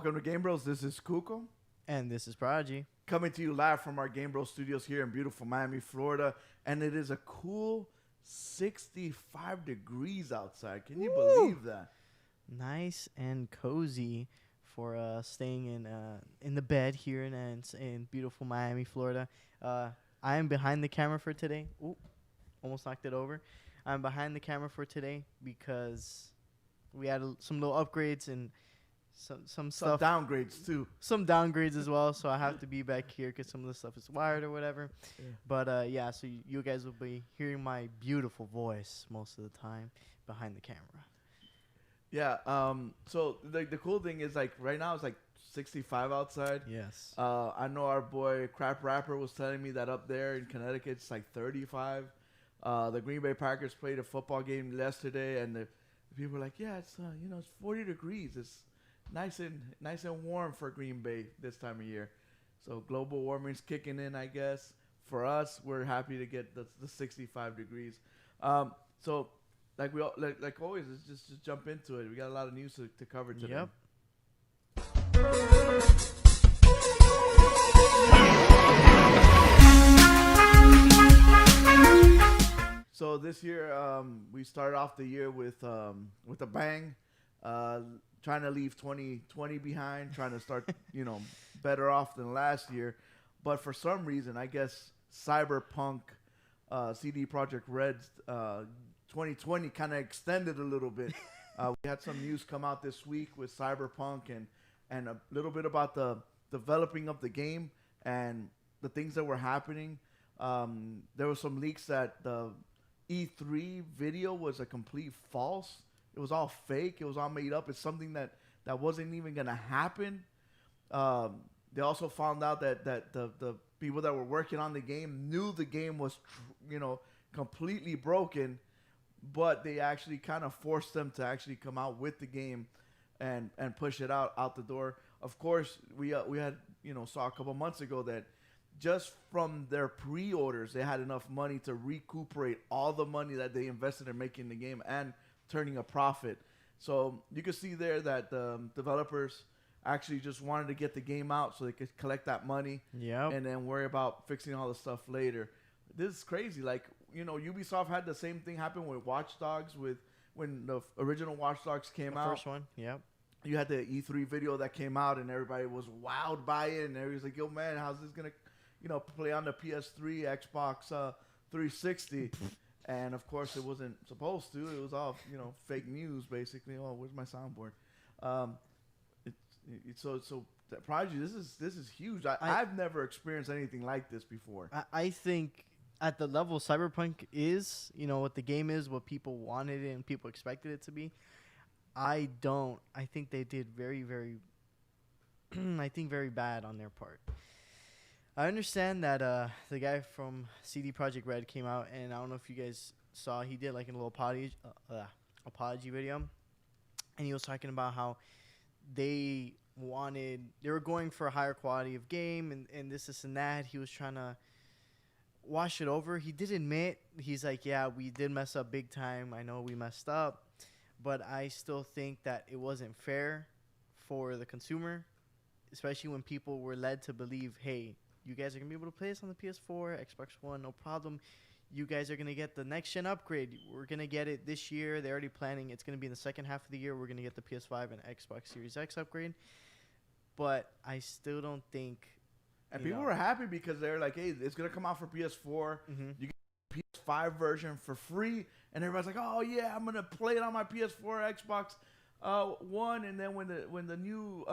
Welcome to GameBros. This is Kuko. And this is Prodigy. Coming to you live from our GameBros studios here in beautiful Miami, Florida. And it is a cool 65 degrees outside. Can you believe that? Nice and cozy for staying in the bed here in beautiful Miami, Florida. I am behind the camera for today. Ooh, almost knocked it over. I'm behind the camera for today because we had some little upgrades and some stuff. Some downgrades, too. Some downgrades as well, so I have to be back here because some of the stuff is wired or whatever. Yeah. But, yeah, so you guys will be hearing my beautiful voice most of the time behind the camera. Yeah, so the cool thing is, like, right now it's, like, 65 outside. Yes. I know our boy Crap Rapper was telling me that up there in Connecticut it's, like, 35. The Green Bay Packers played a football game yesterday, and the people were like, yeah, it's, it's 40 degrees. It's nice and warm for Green Bay this time of year. So global warming's kicking in, I guess. For us, we're happy to get the 65 degrees. So like always, let's just jump into it. We got a lot of news to cover today. Yep. So this year, we started off the year with a bang. Trying to leave 2020 behind, trying to start, better off than last year. But for some reason, I guess Cyberpunk, CD Projekt Red's 2020 kind of extended a little bit. We had some news come out this week with Cyberpunk and a little bit about the developing of the game and the things that were happening. There were some leaks that the E3 video was a complete false. It was all fake. It was all made up. It's something that wasn't even going to happen. They also found out that the people that were working on the game knew the game was, completely broken, but they actually kind of forced them to actually come out with the game and push it out the door. Of course, we had, saw a couple months ago that just from their pre-orders, they had enough money to recuperate all the money that they invested in making the game and turning a profit. So you could see there that the developers actually just wanted to get the game out so they could collect that money and then worry about fixing all the stuff later. This is crazy. Like, Ubisoft had the same thing happen with Watch Dogs when the original Watch Dogs came out. The first one, yep. You had the E3 video that came out and everybody was wowed by it and everybody's like, yo, man, how's this going to, play on the PS3, Xbox 360? And, of course, it wasn't supposed to. It was all, fake news, basically. Oh, where's my soundboard? So Prodigy, this is huge. I've never experienced anything like this before. I think at the level Cyberpunk is, what the game is, what people wanted it and people expected it to be, I think they did very, very, very bad on their part. I understand that the guy from CD Projekt Red came out, and I don't know if you guys saw, he did like a little apology video, and he was talking about how they were going for a higher quality of game and this and that. He was trying to wash it over. He did admit, he's like, yeah, we did mess up big time. I know we messed up, but I still think that it wasn't fair for the consumer, especially when people were led to believe, hey, you guys are going to be able to play this on the PS4, Xbox One, no problem. You guys are going to get the next-gen upgrade. We're going to get it this year. They're already planning. It's going to be in the second half of the year. We're going to get the PS5 and Xbox Series X upgrade. But I still don't think... And people were happy because they're like, hey, it's going to come out for PS4. Mm-hmm. You get the PS5 version for free. And everybody's like, oh, yeah, I'm going to play it on my PS4, Xbox One. And then when the new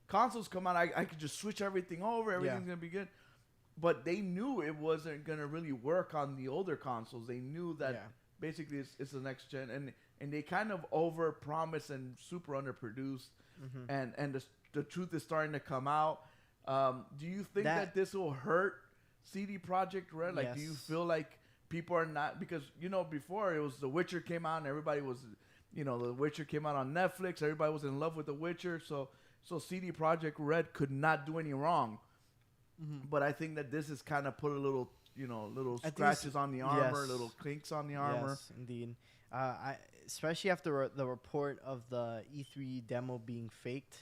consoles come out, I could just switch everything over. Everything's going to be good. But they knew it wasn't going to really work on the older consoles. They knew that basically it's the next gen. And they kind of over-promised and super underproduced. Mm-hmm. And the truth is starting to come out. Do you think that this will hurt CD Projekt Red? Like, do you feel like people are not... Because, before it was The Witcher came out and everybody was... The Witcher came out on Netflix. Everybody was in love with The Witcher. So CD Projekt Red could not do any wrong. Mm-hmm. But I think that this has kind of put a little, little scratches on the armor, little clinks on the armor. Yes, indeed. Especially after the report of the E3 demo being faked,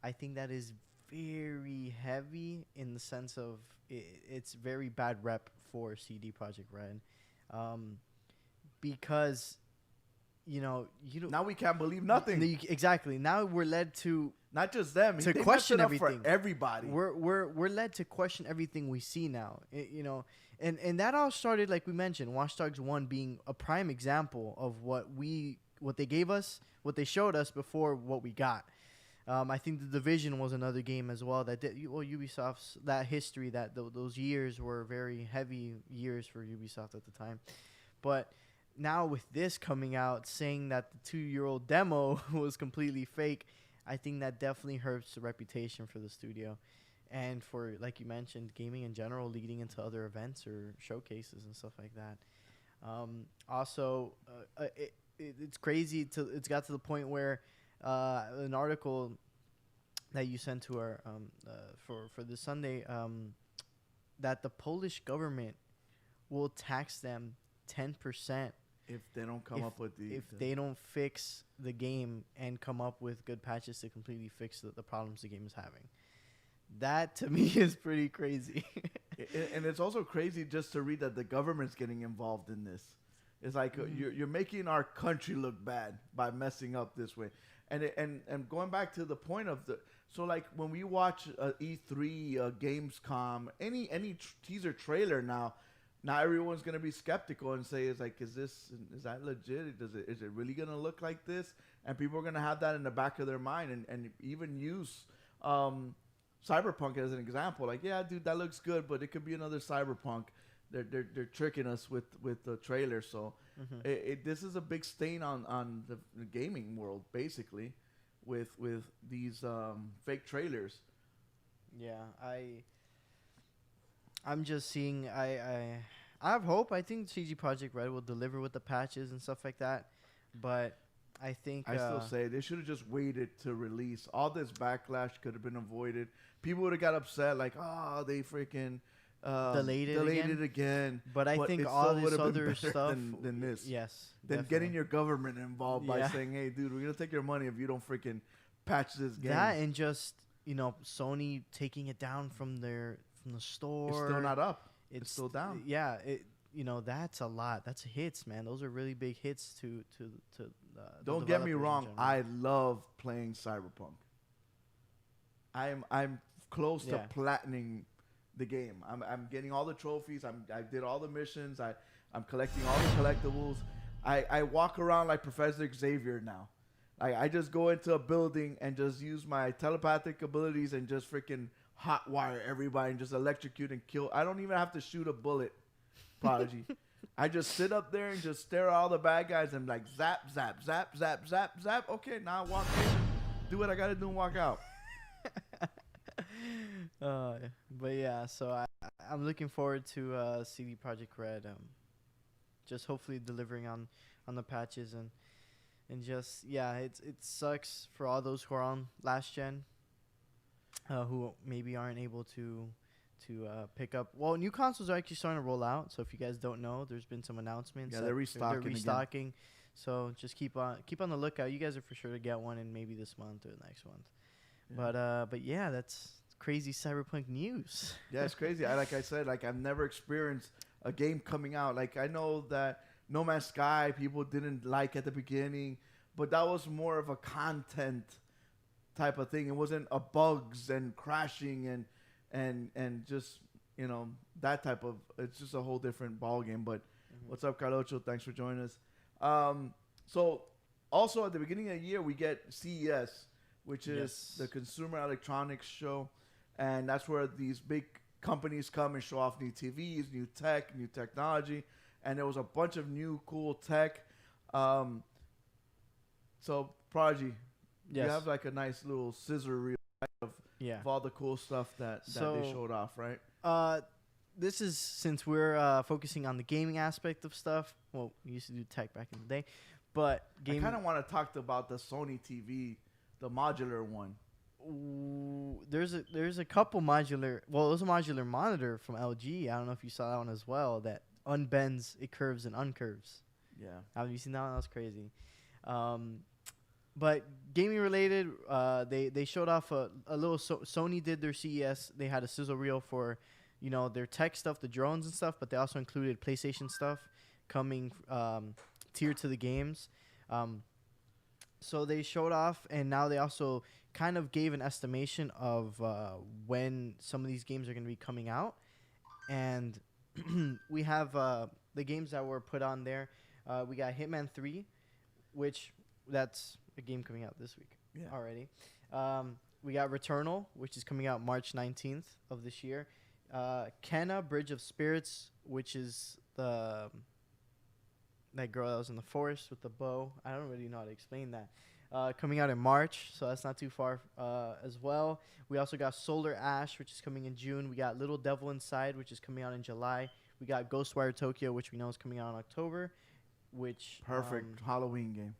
I think that is very heavy in the sense of it's very bad rep for CD Projekt Red, because now we can't believe nothing. Exactly. Now we're led to not just them to question everything. For everybody. We're led to question everything we see now. And that all started, like we mentioned, Watch Dogs 1 being a prime example of what they gave us, what they showed us before what we got. I think The Division was another game as well that did. Well, Ubisoft's that history, those years were very heavy years for Ubisoft at the time, but now with this coming out saying that the 2-year-old demo was completely fake, I think that definitely hurts the reputation for the studio and for, like you mentioned, gaming in general leading into other events or showcases and stuff like that. Also, it's crazy. It's got to the point where an article that you sent to our for this Sunday that the Polish government will tax them 10% if they don't come up with they don't fix the game and come up with good patches to completely fix the problems the game is having. That to me is pretty crazy. And it's also crazy just to read that the government's getting involved in this. It's like you're making our country look bad by messing up this way. And going back to the point of so like when we watch E3, Gamescom, any teaser trailer now everyone's gonna be skeptical and say, is that legit? Is it really gonna look like this? And people are gonna have that in the back of their mind and even use Cyberpunk as an example. Like, yeah, dude, that looks good, but it could be another Cyberpunk. They're tricking us with the trailer. So this is a big stain on the gaming world, basically, with these fake trailers. Yeah, I'm just seeing. I have hope. I think CD Projekt Red will deliver with the patches and stuff like that. But I think I still say they should have just waited to release. All this backlash could have been avoided. People would have got upset, like, oh, they freaking Delayed it again. But I think it all still this would've been other better stuff. than this. Yes. Then definitely. getting your government involved by Yeah. saying, "Hey, dude, we're gonna take your money if you don't freaking patch this game." That and just Sony taking it down from the store. It's still not up. It's still down. Yeah. That's a lot. That's hits, man. Those are really big hits to. Don't get me wrong. I love playing Cyberpunk. I'm close to platinum the game. I'm getting all the trophies. I did all the missions. I'm collecting all the collectibles. I walk around like Professor Xavier now. I just go into a building and just use my telepathic abilities and just freaking hotwire everybody and just electrocute and kill. I don't even have to shoot a bullet, Prodigy. I just sit up there and just stare at all the bad guys and like zap, zap, zap, zap, zap, zap. Okay, now I walk in, do what I gotta do and walk out. But yeah, so I'm looking forward to CD Projekt Red. Just hopefully delivering on the patches and just it sucks for all those who are on last gen, who maybe aren't able to pick up. Well, new consoles are actually starting to roll out. So if you guys don't know, there's been some announcements. Yeah, they're restocking. Again. So just keep on the lookout. You guys are for sure to get one in maybe this month or the next month. Yeah. But yeah, that's crazy Cyberpunk news. Yeah, it's crazy. Like I said, I've never experienced a game coming out. Like I know that No Man's Sky people didn't like at the beginning, but that was more of a content type of thing. It wasn't a bugs and crashing and just that type of. It's just a whole different ball game. But what's up, Carlocho? Thanks for joining us. So also at the beginning of the year we get CES, which is the Consumer Electronics Show, and that's where these big companies come and show off new TVs, new tech, new technology, and there was a bunch of new cool tech. So Prodigy, you have like a nice little scissor reel of all the cool stuff that they showed off, right? This is since we're focusing on the gaming aspect of stuff. Well, we used to do tech back in the day, but I kind of want to talk about the Sony TV, the modular one. Ooh, there's a couple modular. Well, it was a modular monitor from LG. I don't know if you saw that one as well. That unbends, it curves and uncurves. Yeah. Have you seen that one? That was crazy. But gaming related, they showed off a little. Sony did their CES. They had a sizzle reel for, their tech stuff, the drones and stuff. But they also included PlayStation stuff coming tiered to the games. So they showed off, and now they also kind of gave an estimation of when some of these games are going to be coming out. And we have the games that were put on there. We got Hitman 3, which that's a game coming out this week already. We got Returnal, which is coming out March 19th of this year. Kenna, Bridge of Spirits, which is that girl that was in the forest with the bow. I don't really know how to explain that. Coming out in March, so that's not too far as well. We also got Solar Ash, which is coming in June. We got Little Devil Inside, which is coming out in July. We got Ghostwire Tokyo, which we know is coming out in October. Which perfect Halloween game.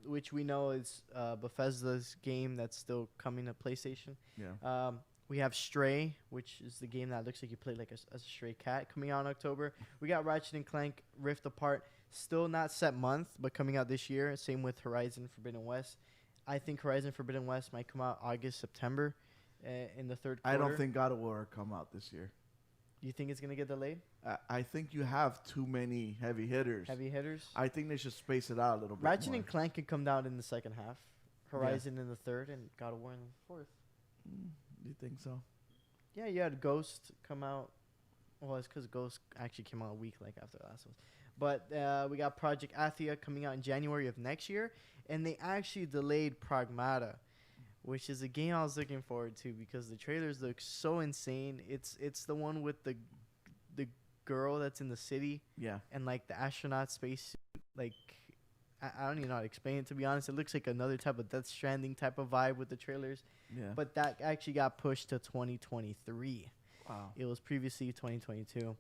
Which we know is Bethesda's game that's still coming to PlayStation. Yeah. We have Stray, which is the game that looks like you play like as a stray cat, coming out in October. We got Ratchet and Clank Rift Apart, still not set month, but coming out this year. Same with Horizon Forbidden West. I think Horizon Forbidden West might come out August, September in the third quarter. I don't think God of War come out this year. You think it's going to get delayed? I think you have too many heavy hitters. Heavy hitters? I think they should space it out a little bit Ratchet more. and Clank could come down in the second half. Horizon in the third, and God of War in the fourth. You think so? Yeah, you had Ghost come out. Well, it's because Ghost actually came out a week after the last one. But we got Project Athia coming out in January of next year, and they actually delayed Pragmata, which is a game I was looking forward to because the trailers look so insane. It's the one with the girl that's in the city, and like the astronaut spacesuit. Like I don't even know how to explain it, to be honest. It looks like another type of Death Stranding type of vibe with the trailers. Yeah. But that actually got pushed to 2023. Wow. It was previously 2022.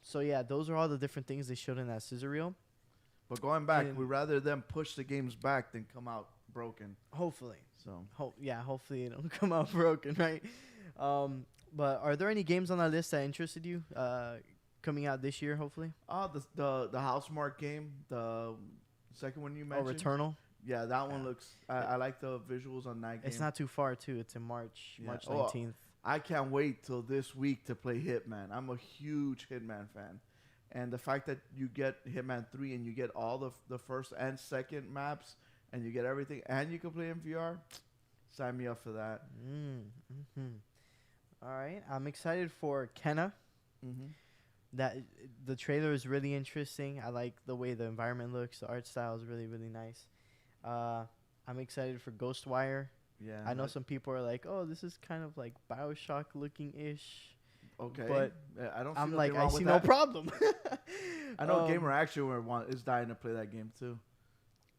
So yeah, those are all the different things they showed in that scissor reel. But going back, we'd rather them push the games back than come out broken. Hopefully. So hopefully it don't come out broken, right? But are there any games on that list that interested you? Coming out this year, hopefully. Oh, the Housemarque game, the second one you Oh, mentioned. Returnal. Yeah, that one Yeah. looks. I like the visuals on that game. It's not too far too. It's in March, Yeah. March Oh, 19th. I can't wait till this week to play Hitman. I'm a huge Hitman fan, and the fact that you get Hitman 3 and you get all the first and second maps and you get everything and you can play in VR, sign me up for that. All right, I'm excited for Kenna. Mm-hmm. That the trailer is really interesting. I like the way the environment looks. The art style is really really nice. I'm excited for Ghostwire. Yeah, I know some people are like, "Oh, this is kind of like BioShock looking ish." Okay, but I don't. See I'm nothing like, wrong I with see that. no problem. I know Gamer Action is dying to play that game too.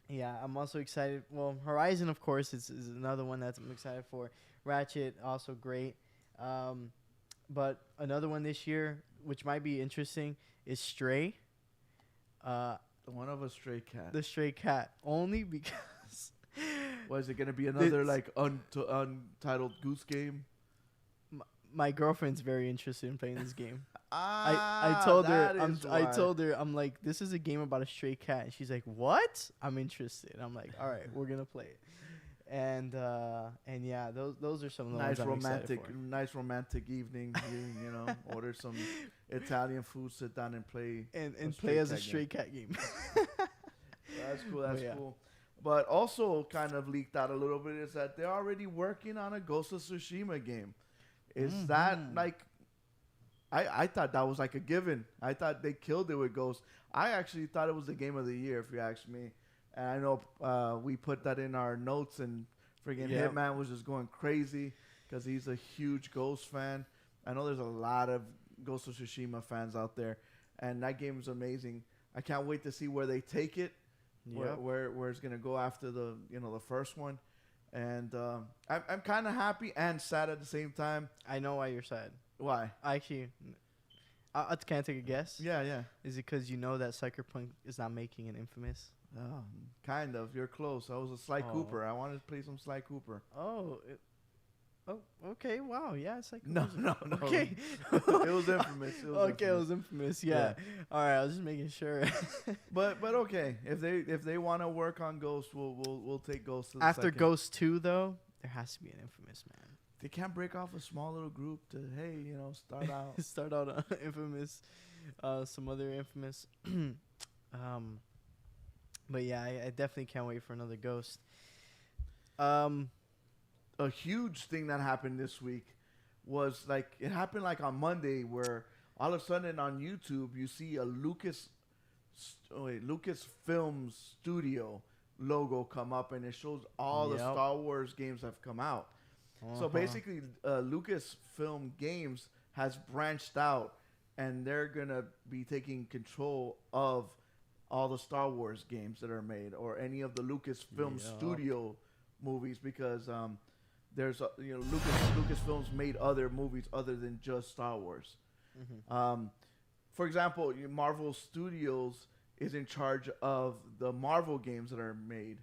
Yeah, I'm also excited. Well, Horizon, of course, is another one that I'm excited for. Ratchet, also great. But another one this year, which might be interesting, is Stray. One of a stray cat. The Stray Cat. Only because... Was it gonna be another like untitled Goose Game? My girlfriend's very interested in playing this game. I I told her I'm like, this is a game about a stray cat. And she's like, what? I'm interested. I'm like, all right, we're gonna play it. And yeah, those are some of the ones I'm excited for. Nice romantic evening. You know, order some Italian food, sit down and play and play as a stray cat game. That's cool. That's cool. But also kind of leaked out a little bit is that they're already working on a Ghost of Tsushima game. Is that like... I thought that was like a given. I thought they killed it with Ghost. I actually thought it was the game of the year, if you ask me. And I know we put that in our notes, and friggin' Hitman was just going crazy because he's a huge Ghost fan. I know there's a lot of Ghost of Tsushima fans out there, and that game is amazing. I can't wait to see where they take it, where it's gonna go after the first one. And I'm kind of happy and sad at the same time. I know why you're sad. Why? Actually, can I take a guess? Yeah. Is it because you know that Cyberpunk is not making an Infamous? Oh, kind of. You're close. I was a Sly Cooper. I wanted to play some Sly Cooper. Okay. Wow. Yeah, it's like no. Okay. It was Infamous. It was Infamous. Yeah. All right. I was just making sure. but okay. If they want to work on Ghost, we'll take Ghost. After Ghost 2, though, there has to be an Infamous, man. They can't break off a small little group to start out Infamous, some other Infamous. But yeah, I definitely can't wait for another Ghost. A huge thing that happened this week was it happened on Monday, where all of a sudden on YouTube you see a Lucasfilm Studio logo come up, and it shows all the Star Wars games that have come out. So basically, Lucasfilm Games has branched out, and they're gonna be taking control of all the Star Wars games that are made, or any of the Lucasfilm Studio movies, because there's Lucasfilm's made other movies other than just Star Wars. For example, Marvel Studios is in charge of the Marvel games that are made.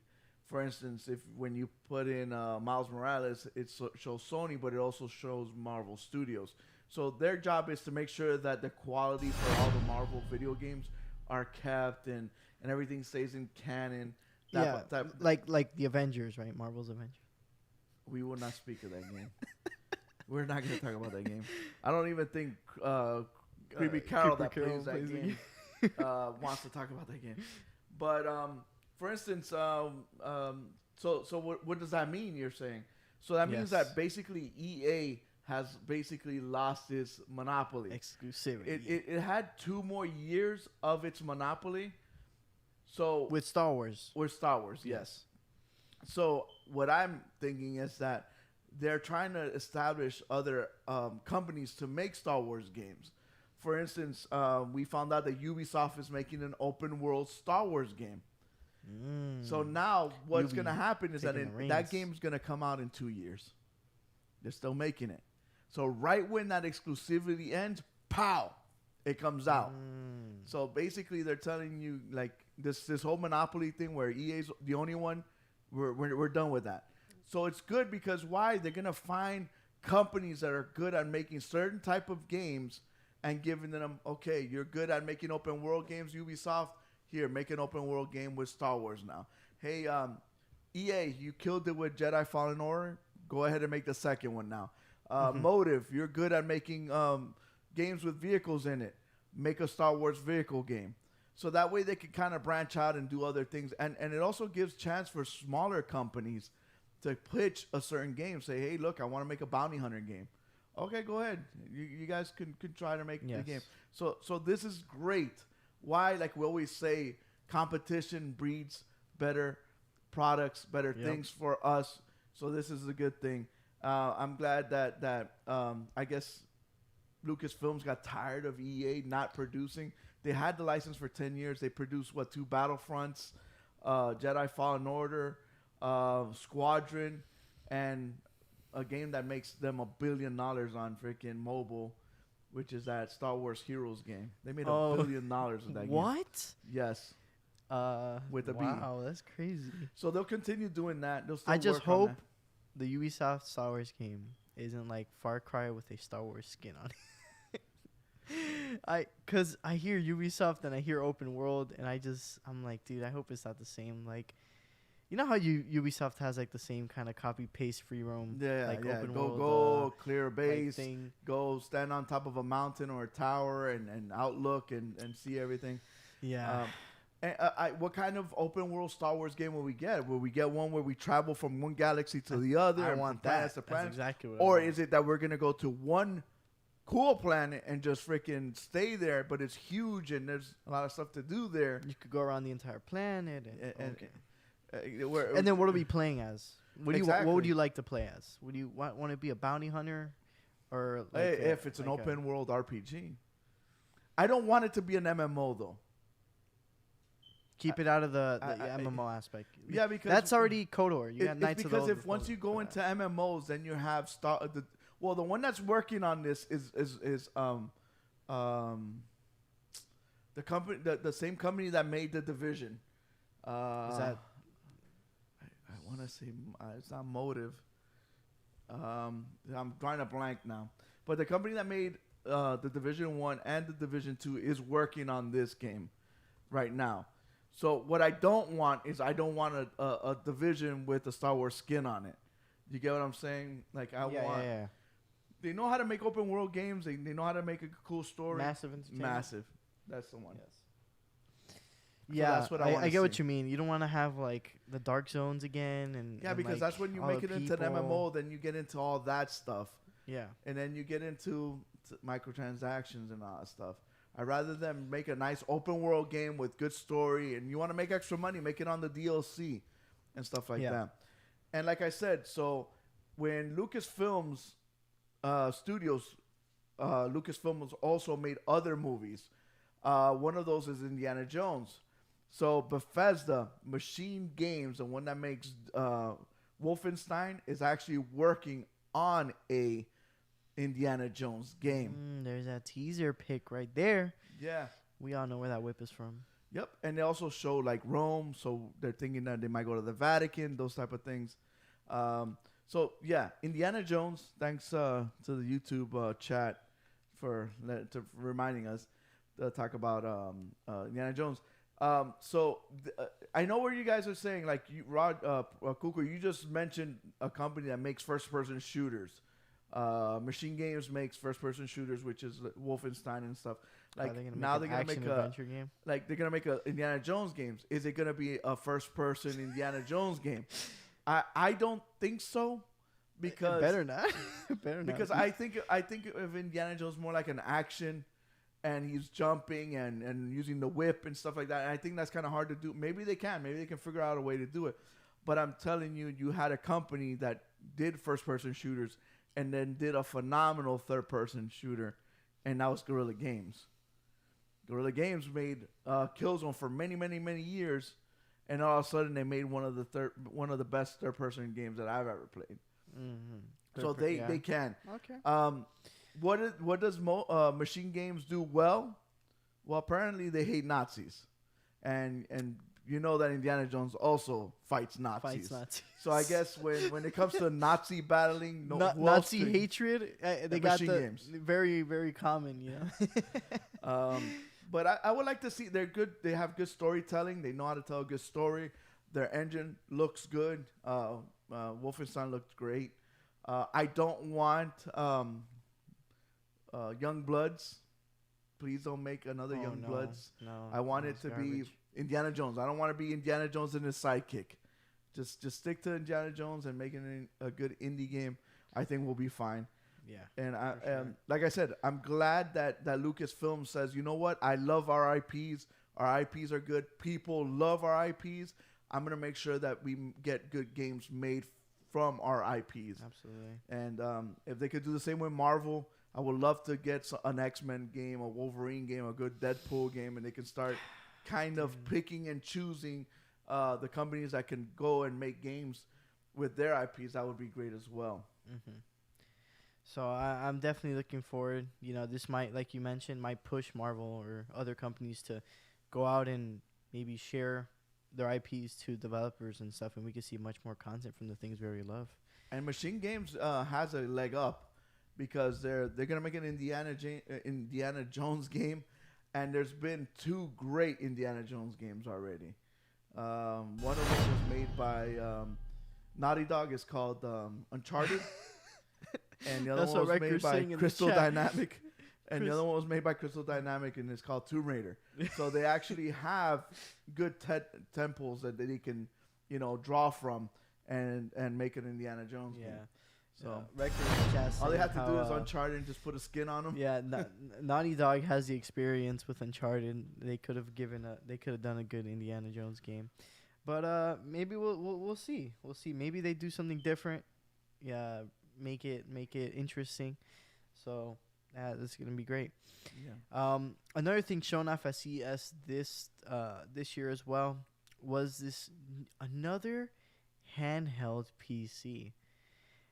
For instance, when you put in Miles Morales, it shows Sony, but it also shows Marvel Studios. So their job is to make sure that the quality for all the Marvel video games are kept, and everything stays in canon. Like the Avengers, right? Marvel's Avengers. We will not speak of that game. We're not going to talk about that game. I don't even think Creepy Carol that plays that game wants to talk about that game. But for instance, so what does that mean? You're saying so that means that basically EA has basically lost its monopoly, exclusivity. It had 2 more years of its monopoly. So with Star Wars, yes. So what I'm thinking is that they're trying to establish other companies to make Star Wars games. For instance, we found out that Ubisoft is making an open world Star Wars game. So now what's going to happen is that that game's going to come out in 2 years. They're still making it. So right when that exclusivity ends, pow, it comes out. So basically they're telling you this whole monopoly thing where EA's the only one, we're done with that. So it's good because why? They're going to find companies that are good at making certain type of games and giving them, okay, you're good at making open world games, Ubisoft, here, make an open world game with Star Wars now. Hey, EA, you killed it with Jedi Fallen Order. Go ahead and make the second one now. Motive, you're good at making games with vehicles in it. Make a Star Wars vehicle game. So that way they can kind of branch out and do other things. And it also gives chance for smaller companies to pitch a certain game. Say, hey, look, I want to make a bounty hunter game. Okay, go ahead. You guys can try to make the game. So this is great. Why? Like we always say, competition breeds better products, better things for us. So this is a good thing. I'm glad that I guess Lucasfilms got tired of EA not producing. They had the license for 10 years. They produced, 2 Battlefronts, Jedi Fallen Order, Squadron, and a game that makes them $1 billion on freaking mobile, which is that Star Wars Heroes game. They made $1 billion of that game. What? Yes. With a B. Wow, that's crazy. So they'll continue doing that. They'll still I just work on hope that. the Ubisoft Star Wars game isn't like Far Cry with a Star Wars skin on it. Cause I hear Ubisoft and I hear open world and I'm like, dude, I hope it's not the same. Like, you know how Ubisoft has like the same kind of copy paste free roam, open world, go clear a base, thing. Go stand on top of a mountain or a tower and outlook and see everything. Yeah. What kind of open world Star Wars game will we get? Will we get one where we travel from one galaxy to the other? I want that. That's exactly what. Or is it that we're gonna go to one cool planet and just freaking stay there, but it's huge and there's a lot of stuff to do there? You could go around the entire planet. And then what are we playing as? What Exactly. would you like to play as? Would you want to be a bounty hunter, or if it's an open world RPG? I don't want it to be an MMO though. Keep it out of the MMO aspect. Yeah, because that's already KOTOR. You got Knights of the Old Because if once you go into MMOs, then you have the one that's working on this is the company, the same company that made The Division. Is that? I want to say it's not Motive. I'm drawing a blank now. But the company that made The Division 1 and The Division 2 is working on this game right now. So what I don't want is I don't want a Division with a Star Wars skin on it. You get what I'm saying? Like I want. Yeah. They know how to make open world games. They know how to make a cool story. Massive entertainment. Massive. That's the one. Yes. So yeah, that's what I get what you mean. You don't want to have like the dark zones again, and because like, that's when you make it into an MMO. Then you get into all that stuff. Yeah. And then you get into microtransactions and all that stuff. I'd rather them make a nice open world game with good story, and you want to make extra money, make it on the DLC and stuff like that. And like I said, so when Lucasfilms Studios, Lucasfilms also made other movies. One of those is Indiana Jones. So Bethesda Machine Games, the one that makes Wolfenstein, is actually working on a Indiana Jones game. There's that teaser pic right there. Yeah. We all know where that whip is from. Yep. And they also show like Rome, so they're thinking that they might go to the Vatican, those type of things. So yeah, Indiana Jones, thanks to the YouTube chat for reminding us to talk about Indiana Jones. I know where you guys are saying, like Kuko, you just mentioned a company that makes first-person shooters. Machine Games makes first-person shooters, which is Wolfenstein and stuff. Like now they're gonna make adventure game. Like they're gonna make a Indiana Jones games. Is it gonna be a first-person Indiana Jones game? I don't think so, because better not. Better not. Because I think of Indiana Jones more like an action, and he's jumping and using the whip and stuff like that. And I think that's kind of hard to do. Maybe they can figure out a way to do it. But I'm telling you, you had a company that did first-person shooters and then did a phenomenal third-person shooter, and that was Guerrilla Games. Guerrilla Games made Killzone for many, many, many years, and all of a sudden they made one of the best third-person games that I've ever played. Mm-hmm. So they can. Okay. What does Machine Games do well? Well, apparently they hate Nazis, and you know that Indiana Jones also fights Nazis. Fights Nazis. So I guess when it comes to Nazi battling, who else Nazi could- hatred, they and got machine the games. very, very common, you know. But I would like to see they're good. They have good storytelling. They know how to tell a good story. Their engine looks good. Wolfenstein looked great. I don't want Young Bloods. Please don't make another Oh, Young no, Bloods. no, I want no, it it's to garbage. be Indiana Jones. I don't want to be Indiana Jones and his sidekick. Just stick to Indiana Jones and make it a good indie game. I think we'll be fine. Yeah. And For sure. like I said, I'm glad that Lucasfilm says, you know what? I love our IPs. Our IPs are good. People love our IPs. I'm gonna make sure that we get good games made from our IPs. Absolutely. And if they could do the same with Marvel, I would love to get an X-Men game, a Wolverine game, a good Deadpool game, and they can start kind of picking and choosing the companies that can go and make games with their IPs. That would be great as well. Mm-hmm. So I'm definitely looking forward. You know, this might, like you mentioned, might push Marvel or other companies to go out and maybe share their IPs to developers and stuff, and we can see much more content from the things we already love. And Machine Games has a leg up because they're gonna make an Indiana Jones game, and there's been 2 great Indiana Jones games already. One of them was made by Naughty Dog. It's called Uncharted, and the other That's one what was made Rector's by saying in the Crystal chat. Dynamic. And the other one was made by Crystal Dynamic, and it's called Tomb Raider. So they actually have good temples that they can, draw from and make an Indiana Jones Yeah. game. So Rector in the chat all they saying have to do is how, Uncharted and just put a skin on them. Yeah, Naughty Dog has the experience with Uncharted. They could have done a good Indiana Jones game, but maybe we'll see. We'll see. Maybe they do something different. Yeah, make it interesting. So this is gonna be great. Yeah. Another thing shown off at CES this year as well was this another handheld PC.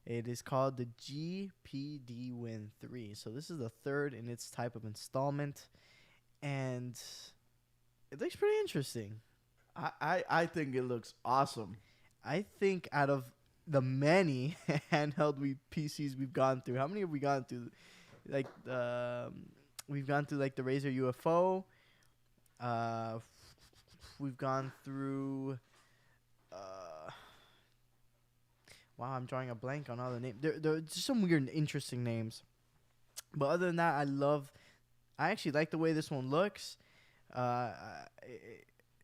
It is called the GPD Win 3. So this is the third in its type of installment, and it looks pretty interesting. I think it looks awesome. I think out of the many handheld PCs we've gone through, how many have we gone through? Like we've gone through like the Razer UFO. We've gone through. Wow, I'm drawing a blank on all the names. There are just some weird, interesting names. But other than that, I actually like the way this one looks.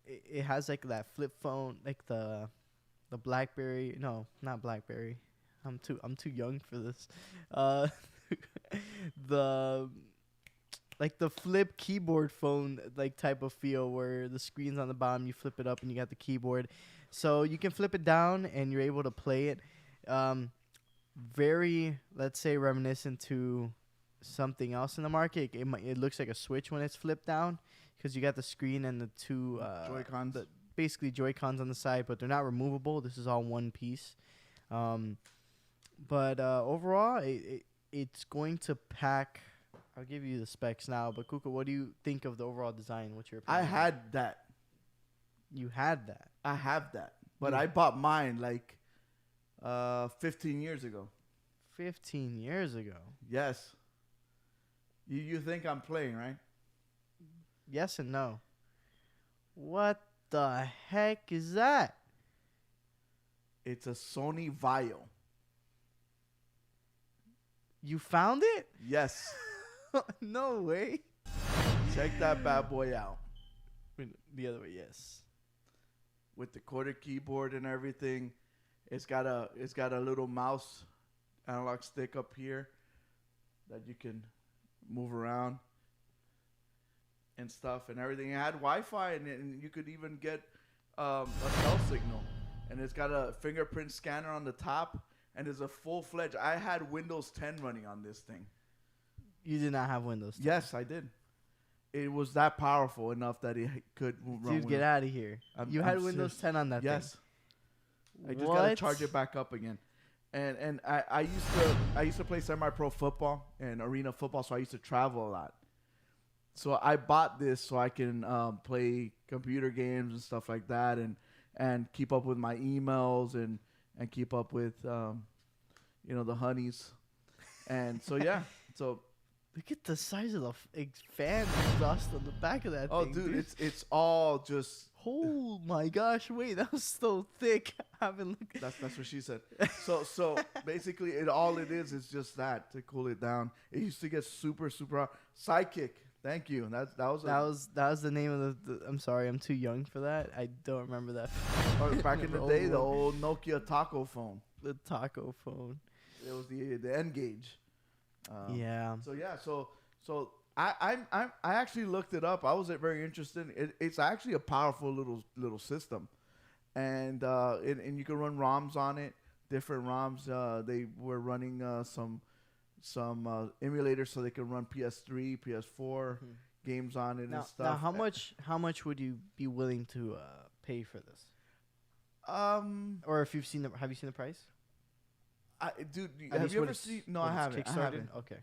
It has like that flip phone, like the BlackBerry. No, not BlackBerry. I'm too young for this. The flip keyboard phone like type of feel where the screen's on the bottom, you flip it up and you got the keyboard. So you can flip it down and you're able to play it. Very, let's say, reminiscent to something else in the market. It looks like a Switch when it's flipped down because you got the screen and the 2 Joy-Cons. Basically Joy-Cons on the side, but they're not removable. This is all one piece. But overall, it's going to pack. I'll give you the specs now. But Kuka, what do you think of the overall design? What's your opinion? I had that. You had that. I have that. But Yeah. I bought mine like 15 years ago. 15 years ago. Yes. You think I'm playing, right? Yes and no. What the heck is that? It's a Sony Vaio. You found it? Yes. No way. Check that bad boy out. The other way, yes. With the quarter keyboard and everything. It's got a little mouse analog stick up here that you can move around and stuff and everything. It had Wi-Fi and you could even get a cell signal. And it's got a fingerprint scanner on the top and it's a full-fledged. I had Windows 10 running on this thing. You did not have Windows 10. Yes, I did. It was that powerful enough that it could run. Dude, get out of here. You had I'm Windows serious. 10 on that Yes. thing. I just gotta charge it back up again. And I used to play semi-pro football and arena football, so I used to travel a lot. so I bought this so I can play computer games and stuff like that, and keep up with my emails and keep up with the honeys, and so yeah, so. Look at the size of the fan exhaust on the back of that Oh, thing. dude, it's all just. Oh my gosh! Wait, that was so thick. I haven't looked. That's what she said. So basically, all it is just that to cool it down. It used to get super hot. Sidekick. Thank you. That was the name of the. I'm sorry, I'm too young for that. I don't remember that. Back in the day, the old Nokia taco phone. The taco phone. It was the N-Gage. Yeah. So I actually looked it up. I was very interested. It's actually a powerful little system, and you can run ROMs on it. Different ROMs. They were running some emulators so they can run PS3, PS4 games on it and stuff. Now, how much would you be willing to pay for this? Or if you've seen have you seen the price? Dude, have you ever seen? No, I haven't. Okay.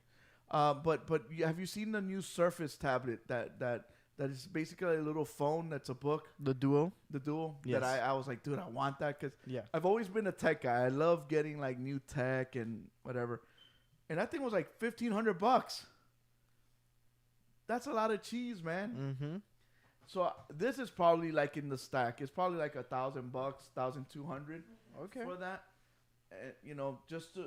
But have you seen the new Surface tablet that is basically a little phone that's a book? The Duo. The Duo. Yes. That I was like, dude, I want that because Yeah. I've always been a tech guy. I love getting like new tech and whatever. And that thing was like $1,500. That's a lot of cheese, man. Mm-hmm. So this is probably like in the stack. It's probably like $1,000, $1,200. Okay. For that. Just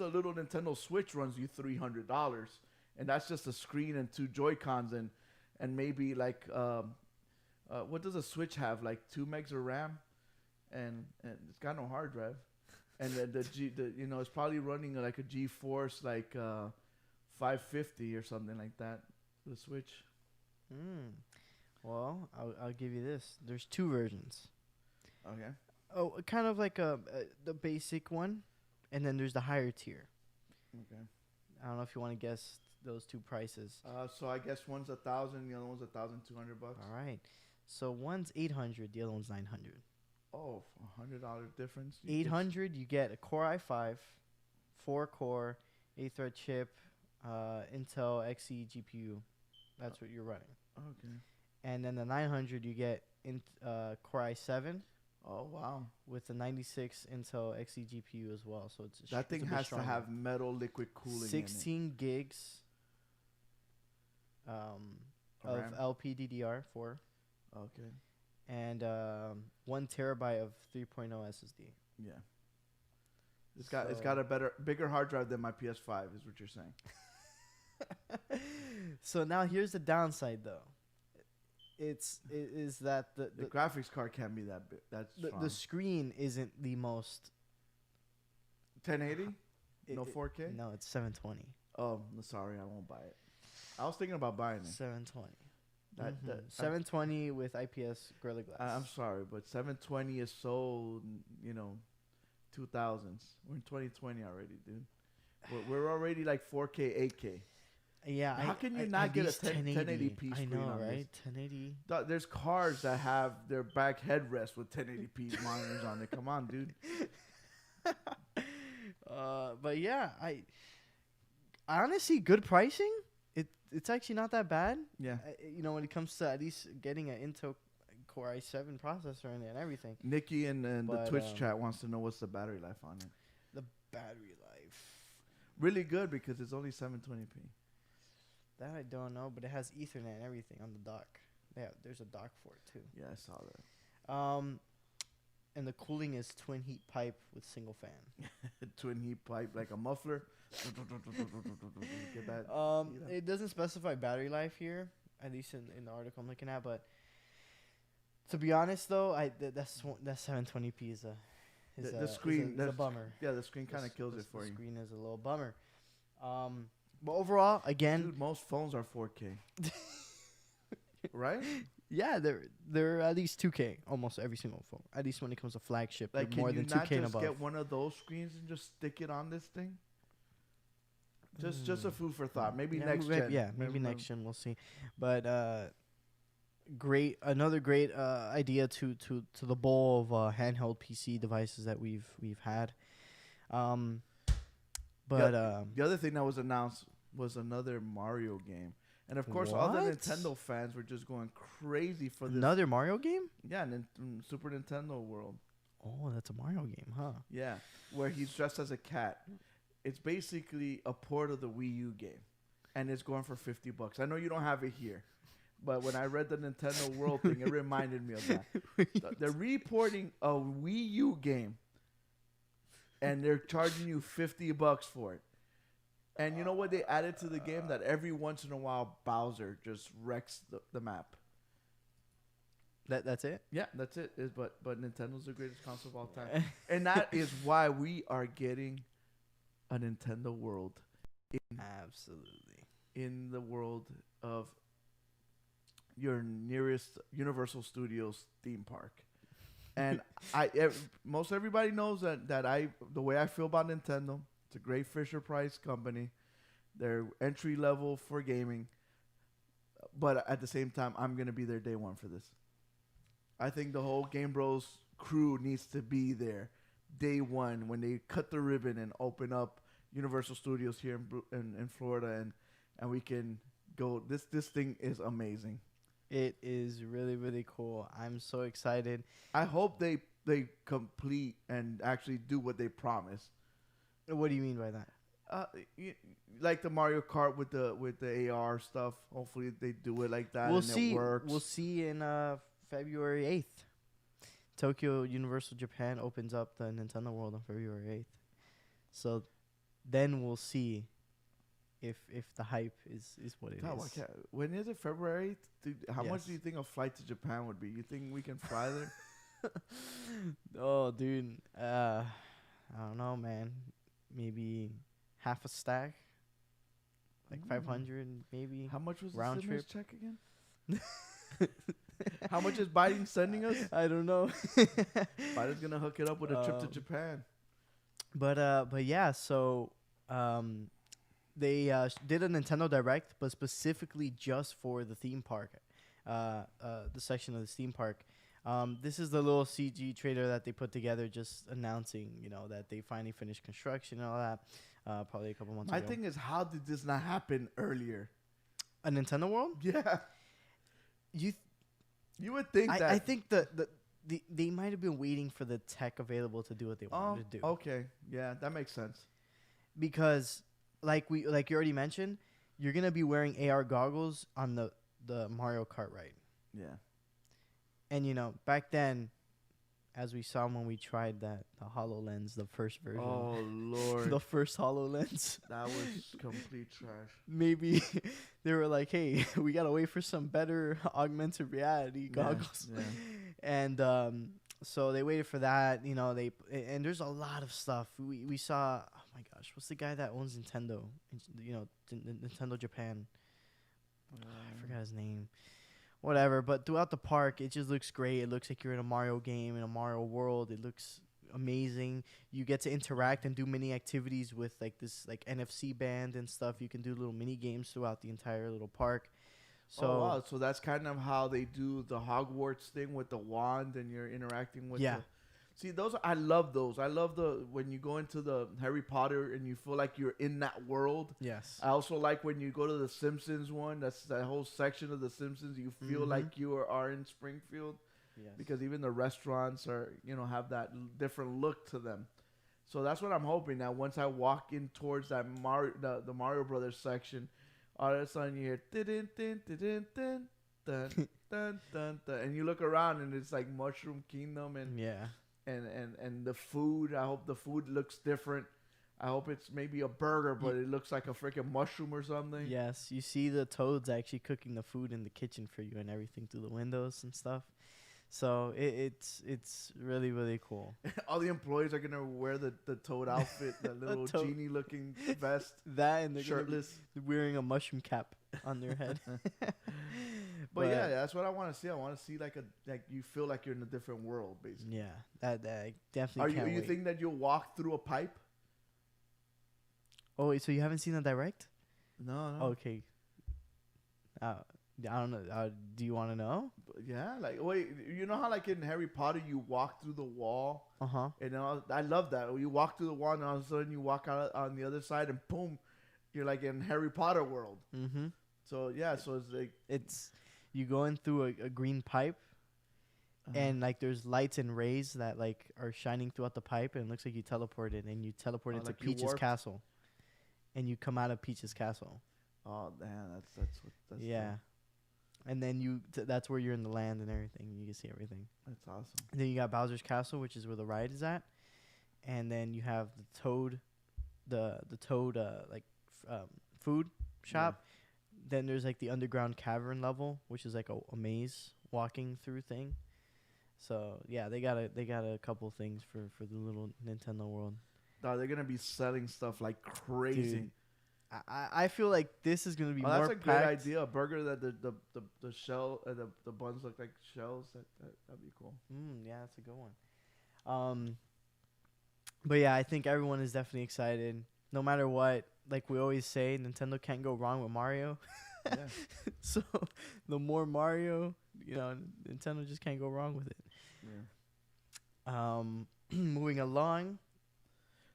a little Nintendo Switch runs you $300, and that's just a screen and two Joy-Cons and maybe like what does a Switch have, like 2 megs of RAM, and it's got no hard drive, and it's probably running like a GeForce like 550 or something like that, the Switch. Well, I'll give you this. There's 2 versions. Okay. Oh, kind of like the basic one, and then there's the higher tier. Okay. I don't know if you want to guess those 2 prices. So I guess one's $1,000, the other one's $1,200. All right. So one's 800, the other one's 900. Oh, $100 difference. 800, you get a Core i5, 4-core, 8-thread chip, Intel Xe GPU. That's what you're running. Okay. And then the 900, you get Core i7. Oh wow! With the 96 Intel Xe GPU as well, so that thing has to have metal liquid cooling. 16 gigs of RAM? LPDDR4. Okay. And 1 terabyte of 3.0 SSD. Yeah. It's got a bigger hard drive than my PS5, is what you're saying. So now here's the downside, though. Is that the graphics card can't be that big. The screen isn't the most 1080. No 4K. No, it's 720. Oh, sorry, I won't buy it. I was thinking about buying it. 720. That 720 with IPS Gorilla Glass. I'm sorry, but 720 is so 2000s. We're in 2020 already, dude. We're already like 4K, 8K. Yeah, how can you not get a 1080p screen? I know, on right? This? 1080. There's cars that have their back headrest with 1080p monitors on it. Come on, dude. But yeah, I honestly, good pricing. It's actually not that bad. Yeah. When it comes to at least getting an Intel Core i7 processor and everything. Nikki and the Twitch chat wants to know what's the battery life on it. The battery life. Really good because it's only 720p. That I don't know, but it has Ethernet and everything on the dock. Yeah, there's a dock for it too. Yeah, I saw that. And the cooling is twin heat pipe with single fan. Twin heat pipe, like a muffler. Get that. It doesn't specify battery life here, at least in the article I'm looking at. But to be honest, though, that 720p is the screen. Is a bummer. Yeah, the screen kind of kills it for you. The screen is a little bummer. But overall, again, dude, most phones are 4K. Right? Yeah, they're at least 2K, almost every single phone. At least when it comes to flagship, like, more than 2K and above. Can you not just get one of those screens and just stick it on this thing? Just a food for thought. Maybe next gen. Yeah, maybe next gen. We'll see. But another great idea to the bowl of handheld PC devices that we've had. But the other thing that was announced was another Mario game. And of course, all the What? Nintendo fans were just going crazy for this. Another Mario game? Yeah, Super Nintendo World. Oh, that's a Mario game, huh? Yeah, where he's dressed as a cat. It's basically a port of the Wii U game, and it's going for $50. I know you don't have it here, but when I read the Nintendo World thing, it reminded me of that. They're reporting a Wii U game, and they're charging you $50 for it. And you know what they added to the game? That every once in a while Bowser just wrecks the map. That's it? Yeah, that's it. But Nintendo's the greatest console of all time, and that is why we are getting a Nintendo World. Absolutely. In the world of your nearest Universal Studios theme park. And most everybody knows that the way I feel about Nintendo, it's a great Fisher Price company. They're entry level for gaming. But at the same time, I'm going to be there day one for this. I think the whole GameBros crew needs to be there day one when they cut the ribbon and open up Universal Studios here in Florida, and we can go. This thing is amazing. It is really, really cool. I'm so excited. I hope they complete and actually do what they promise. What do you mean by that? Like the Mario Kart with the AR stuff. Hopefully they do it like that. We'll and see. It works. We'll see in February 8th. Tokyo Universal Japan opens up the Nintendo World on February 8th. So then we'll see if the hype is what it is. When is it? February 8th? How much Yes. do you think a flight to Japan would be? You think we can fly there? Oh, dude. I don't know, man. Maybe half a stack. Like 500 maybe. How much was round the stimulus trip check again? How much is Biden sending us? I don't know. Biden's gonna hook it up with a trip to Japan. But yeah, so they did a Nintendo Direct, but specifically just for the theme park, the section of the theme park. This is the little CG trailer that they put together, just announcing, that they finally finished construction and all that. Probably a couple months ago. My thing is, how did this not happen earlier? A Nintendo World? Yeah, you would think that. I think they might have been waiting for the tech available to do what they wanted to do. Okay, yeah, that makes sense. Because, like you already mentioned, you're gonna be wearing AR goggles on the Mario Kart ride. Yeah. And back then, as we saw when we tried the HoloLens, the first version. Oh Lord. The first HoloLens. That was complete trash. Maybe they were like, "Hey, we gotta wait for some better augmented reality goggles." Yeah. And so they waited for that. And there's a lot of stuff we saw. Oh my gosh, what's the guy that owns Nintendo? Nintendo Japan. I forgot his name. Whatever, but throughout the park, it just looks great. It looks like you're in a Mario game, in a Mario world. It looks amazing. You get to interact and do mini activities with this NFC band and stuff. You can do little mini games throughout the entire little park. So wow. So that's kind of how they do the Hogwarts thing with the wand, and you're interacting with. Yeah. See, I love those. I love when you go into the Harry Potter and you feel like you're in that world. Yes. I also like when you go to the Simpsons one. That's that whole section of the Simpsons. You feel like you are in Springfield. Yes. Because even the restaurants are, have that different look to them. So that's what I'm hoping, that once I walk in towards that the Mario Brothers section, all of a sudden you hear dun dun dun dun dun dun dun dun, and you look around and it's like Mushroom Kingdom and yeah. And the food, I hope the food looks different. I hope it's maybe a burger, but it looks like a freaking mushroom or something. Yes, you see the toads actually cooking the food in the kitchen for you and everything through the windows and stuff. So it's really, really cool. All the employees are going to wear the toad outfit, that little genie-looking vest. That and they're shirtless. Wearing a mushroom cap on their head. But yeah, that's what I want to see. I want to see like you feel like you're in a different world, basically. Yeah, that I definitely can't wait. You think that you'll walk through a pipe? Oh, wait, so you haven't seen the direct? No. Okay. I don't know. Do you want to know? Yeah, wait, you know how in Harry Potter you walk through the wall? Uh-huh. And I love that. You walk through the wall and all of a sudden you walk out on the other side and boom, you're like in Harry Potter world. Mm-hmm. So yeah, so it's like It's you go in through a green pipe, and like there's lights and rays that like are shining throughout the pipe, and it looks like you teleported, and you teleport into like you Peach's warped? castle, and you come out of Peach's castle. oh damn, that's Yeah, and then that's where you're in the land and everything. You can see everything. that's awesome. And then you got Bowser's castle, which is where the ride is at, and then you have the Toad, the Toad food shop. Then there's like the underground cavern level, which is like a maze walking through thing. So yeah, they got a couple things for the little Nintendo world. No, they're gonna be selling stuff like crazy. Dude, I feel like this is gonna be more That's a packed. great idea. A burger that the shell the buns look like shells. That'd be cool. Yeah, that's a good one. But yeah, I think everyone is definitely excited. No matter what, like we always say, Nintendo can't go wrong with Mario. Yeah. So the more Mario, Nintendo just can't go wrong with it. Yeah. Moving along.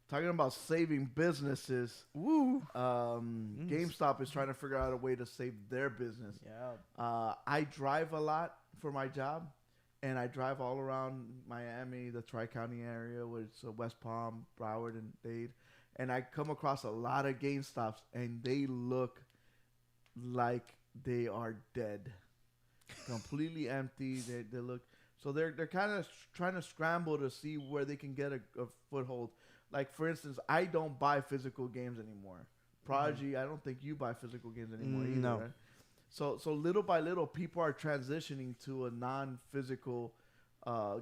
Talking about saving businesses. Woo. GameStop is trying to figure out a way to save their business. Yeah. I drive a lot for my job, and I drive all around Miami, the Tri-County area, which is West Palm, Broward, and Dade. And I come across a lot of GameStops, and they look like they are dead, completely empty. They look so they're kind of trying to scramble to see where they can get a foothold. Like for instance, I don't buy physical games anymore. Prodigy, I don't think you buy physical games anymore either. No. Right? So little by little, people are transitioning to a non-physical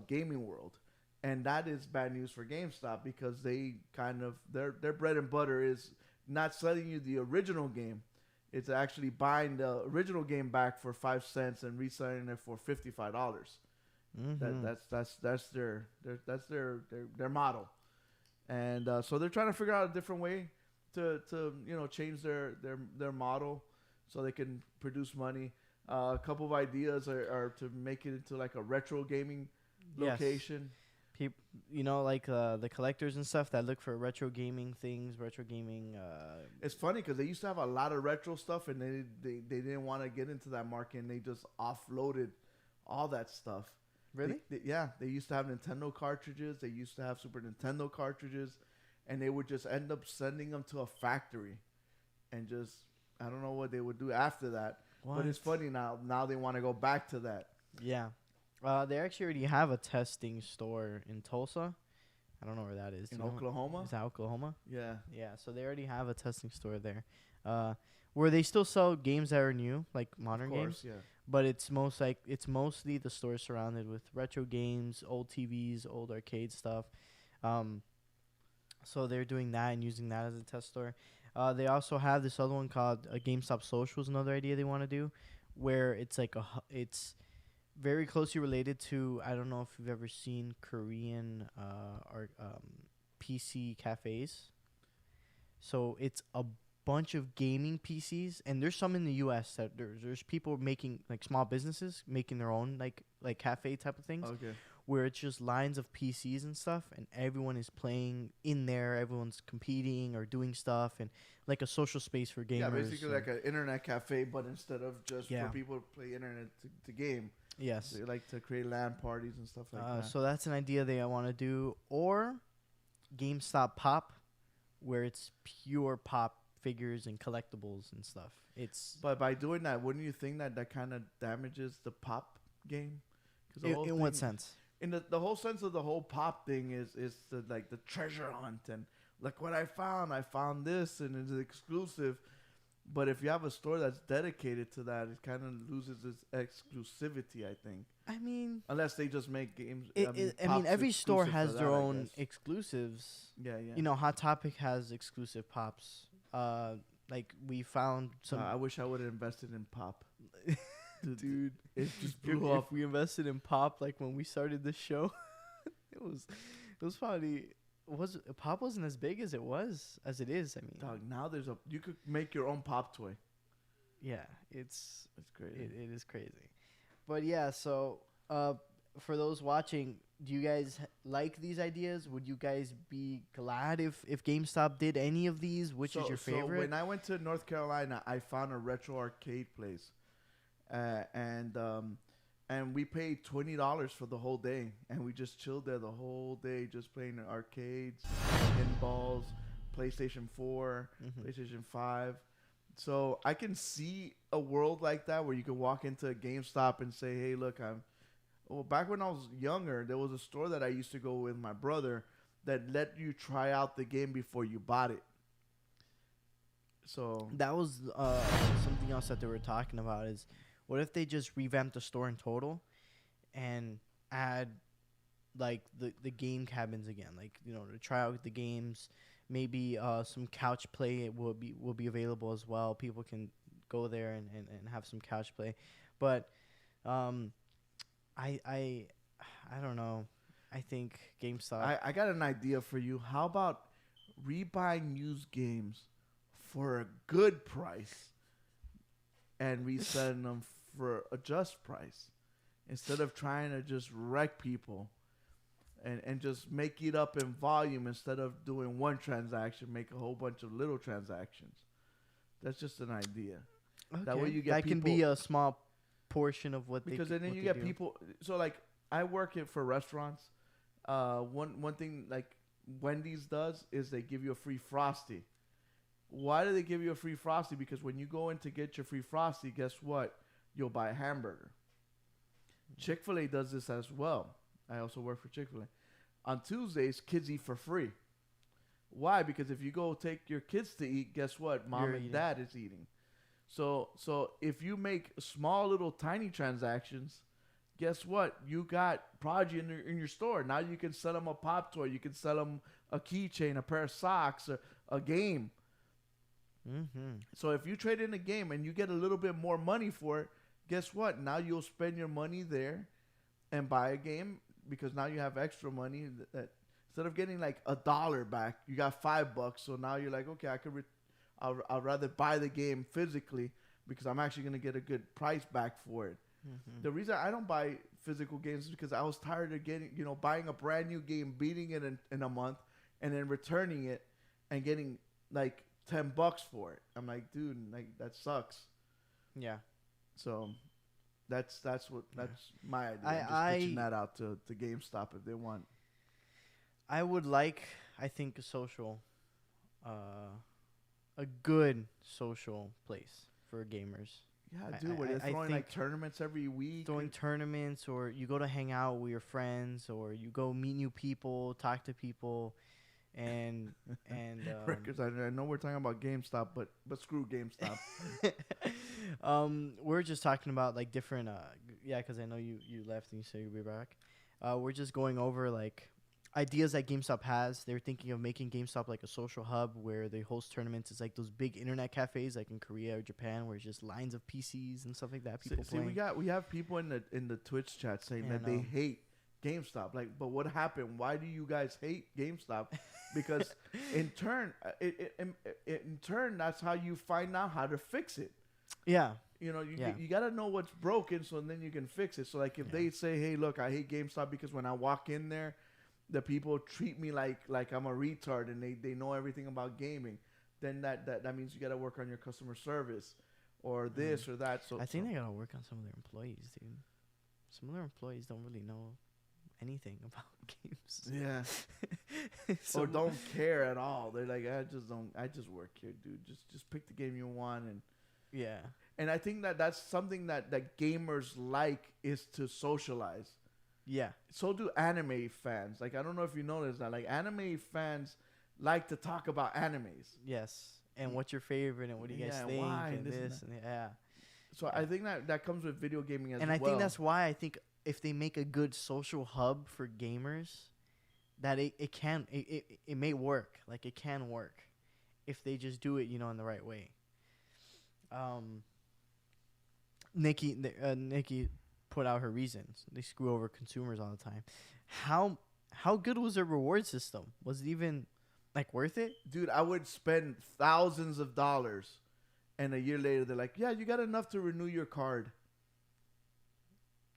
gaming world. And that is bad news for GameStop because they kind of their bread and butter is not selling you the original game. It's actually buying the original game back for 5 cents and reselling it for $55. That's their model. And so they're trying to figure out a different way to change their model so they can produce money. A couple of ideas are to make it into like a retro gaming location. Like the collectors and stuff that look for retro gaming things, retro gaming. It's funny because they used to have a lot of retro stuff, and they didn't want to get into that market, and they just offloaded all that stuff. Really? They used to have Nintendo cartridges. They used to have Super Nintendo cartridges, and they would just end up sending them to a factory, and just I don't know what they would do after that. What? But it's funny now. Now they want to go back to that. Yeah. They actually already have a testing store in Tulsa. I don't know where that is. In Oklahoma? Is that Oklahoma? Yeah. Yeah, so they already have a testing store there. Where they still sell games that are new, like modern games. Yeah. But it's mostly the store surrounded with retro games, old TVs, old arcade stuff. So they're doing that and using that as a test store. They also have this other one called GameStop Social is another idea they want to do, where it's like it's very closely related to, I don't know if you've ever seen Korean PC cafes. So it's a bunch of gaming PCs, and there's some in the U.S. that there's people making like small businesses making their own like cafe type of things. Okay. Where it's just lines of PCs and stuff, and everyone is playing in there. Everyone's competing or doing stuff, and like a social space for gamers. Yeah, basically like an internet cafe, but instead of just for people to play internet to game. Yes. They like to create LAN parties and stuff like that. So that's an idea they want to do. Or GameStop Pop, where it's pure pop figures and collectibles and stuff. But by doing that, wouldn't you think that kind of damages the pop game? In what sense? In the whole sense of the whole pop thing is the treasure hunt and look what I found this and it's exclusive. But if you have a store that's dedicated to that, it kind of loses its exclusivity, I think. I mean, unless they just make games. Every store has their own exclusives. Yeah. You know, Hot Topic has exclusive pops. Like we found some. I wish I would have invested in pop. Dude, it just blew up. If we invested in pop, like when we started this show, it was probably. Pop wasn't as big as it is. I mean, dog, now you could make your own pop toy. Yeah, it's crazy. It is crazy, but yeah. So, for those watching, do you guys like these ideas? Would you guys be glad if GameStop did any of these? Which is your favorite? So when I went to North Carolina, I found a retro arcade place, and we paid $20 for the whole day, and we just chilled there the whole day, just playing arcades, pinballs, PlayStation 4, PlayStation 5. So I can see a world like that where you can walk into a GameStop and say, "Hey, look, back when I was younger, there was a store that I used to go with my brother that let you try out the game before you bought it." So that was something else that they were talking about is, what if they just revamped the store in total and add like the game cabins again, like, you know, to try out the games. Maybe some couch play will be available as well. People can go there and have some couch play. But I don't know. I think GameStop. I got an idea for you. How about rebuying used games for a good price and reselling them for a just price, instead of trying to just wreck people and just make it up in volume, instead of doing one transaction, make a whole bunch of little transactions. That's just an idea. Okay. That way you get that can be a small portion of what because they then you get people. So like I work for restaurants. One thing like Wendy's does is they give you a free Frosty. Why do they give you a free Frosty? Because when you go in to get your free Frosty, guess what? You'll buy a hamburger. Chick-fil-A does this as well. I also work for Chick-fil-A. On Tuesdays, kids eat for free. Why? Because if you go take your kids to eat, guess what? Mom and dad is eating. So if you make small little tiny transactions, guess what? You got Prodigy in your store. Now you can sell them a pop toy. You can sell them a keychain, a pair of socks, a game. Mm-hmm. So if you trade in a game and you get a little bit more money for it, guess what? Now you'll spend your money there and buy a game, because now you have extra money that instead of getting like $1 back, you got $5. So now you're like, okay, I'd rather buy the game physically because I'm actually going to get a good price back for it. Mm-hmm. The reason I don't buy physical games is because I was tired of buying a brand new game, beating it in a month, and then returning it and getting like $10 for it. I'm like, dude, like that sucks. Yeah. So that's my idea. I'm just pitching that out to GameStop if they want. I would like, I think, a good social place for gamers. Yeah, dude, where they're throwing like tournaments every week. Throwing tournaments, or you go to hang out with your friends, or you go meet new people, talk to people, and Records. I know we're talking about GameStop, but screw GameStop. We're just talking about like different. Because I know you left and you said you'll be back. We're just going over like ideas that GameStop has. They're thinking of making GameStop like a social hub where they host tournaments. It's like those big internet cafes like in Korea or Japan where it's just lines of PCs and stuff like that. People playing. We have people in the Twitch chat saying that they hate GameStop. Like, but what happened? Why do you guys hate GameStop? Because in turn, that's how you find out how to fix it. Yeah. You know, you got to know what's broken, so then you can fix it. So like if they say, hey, look, I hate GameStop because when I walk in there, the people treat me like I'm a retard and they know everything about gaming, then that means you got to work on your customer service or this or that. So I think they got to work on some of their employees, dude. Some of their employees don't really know anything about games. Yeah. Or don't care at all. They're like, I just work here, dude. Just pick the game you want. And yeah. And I think that's something that gamers like, is to socialize. Yeah. So do anime fans. Like, I don't know if you noticed that. Like, anime fans like to talk about animes. Yes. And what's your favorite and what do you guys think? Why, and this and yeah. So I think that comes with video gaming as well. And I think that's why I think if they make a good social hub for gamers, that it may work. Like, it can work if they just do it, in the right way. Nikki put out her reasons. They screw over consumers all the time. How good was their reward system? Was it even like worth it? Dude, I would spend thousands of dollars, and a year later they're like, yeah, you got enough to renew your card.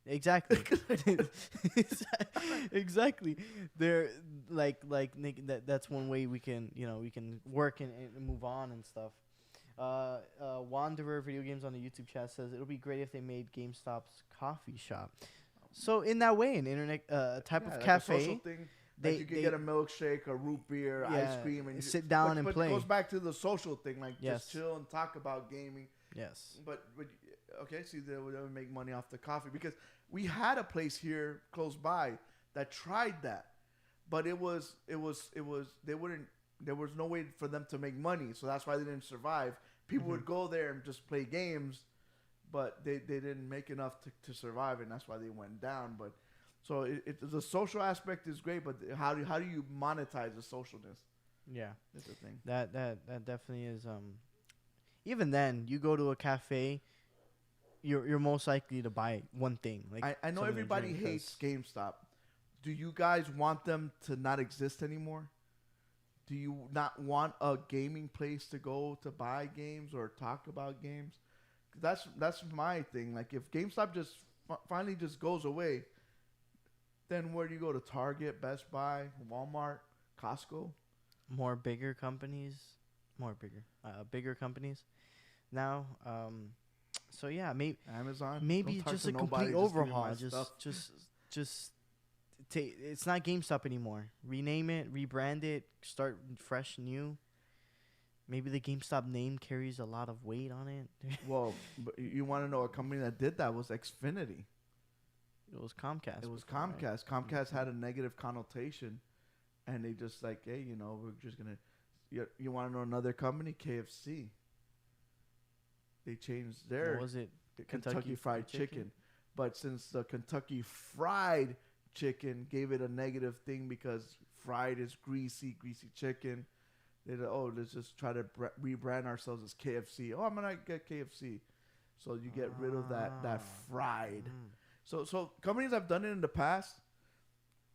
Exactly. Exactly. They're Nick, that's one way we can work and move on and stuff. Wanderer Video Games on the YouTube chat says it'll be great if they made GameStop's coffee shop. So in that way, an internet type of like cafe, a social thing. Like you could get a milkshake, a root beer, ice cream, and sit down and play. It goes back to the social thing, like Yes. just chill and talk about gaming. Yes. But okay, see, they would make money off the coffee because we had a place here close by that tried that, but it was they wouldn't. There was no way for them to make money, so that's why they didn't survive. People would go there and just play games, but they didn't make enough to survive, and that's why they went down. But so the social aspect is great, but how do you monetize the socialness? Yeah, that's the thing. That definitely is. Even then, you go to a cafe, you're most likely to buy one thing. Like I know everybody hates GameStop. Do you guys want them to not exist anymore? Do you not want a gaming place to go to buy games or talk about games? That's my thing. Like if GameStop just finally just goes away, then where do you go? To Target, Best Buy, Walmart, Costco? Bigger companies now. So yeah, maybe Amazon. Maybe just a complete overhaul. Just it's not GameStop anymore. Rename it, rebrand it, start fresh, new. Maybe the GameStop name carries a lot of weight on it. Well, but you want to know a company that did that was Xfinity. It was Comcast. It was Comcast. Right? Comcast had a negative connotation, and they just like, hey, we're just gonna. You want to know another company? KFC. They changed their. What was it? Kentucky Fried Chicken. But since the Kentucky Fried Chicken gave it a negative thing because fried is greasy chicken, let's just try to rebrand ourselves as KFC. I'm gonna get KFC, so you get rid of that fried. So companies have done it in the past.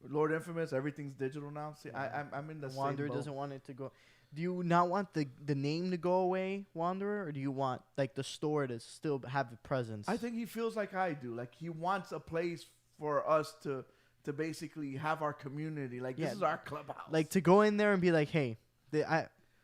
Lord Infamous, everything's digital now. See, I'm in the same boat. Wanderer doesn't want it to go. Do you not want the name to go away, Wanderer, or do you want like the store to still have a presence? I think he feels like I do. Like he wants a place for us to basically have our community. Like this is our clubhouse. Like to go in there and be like, hey,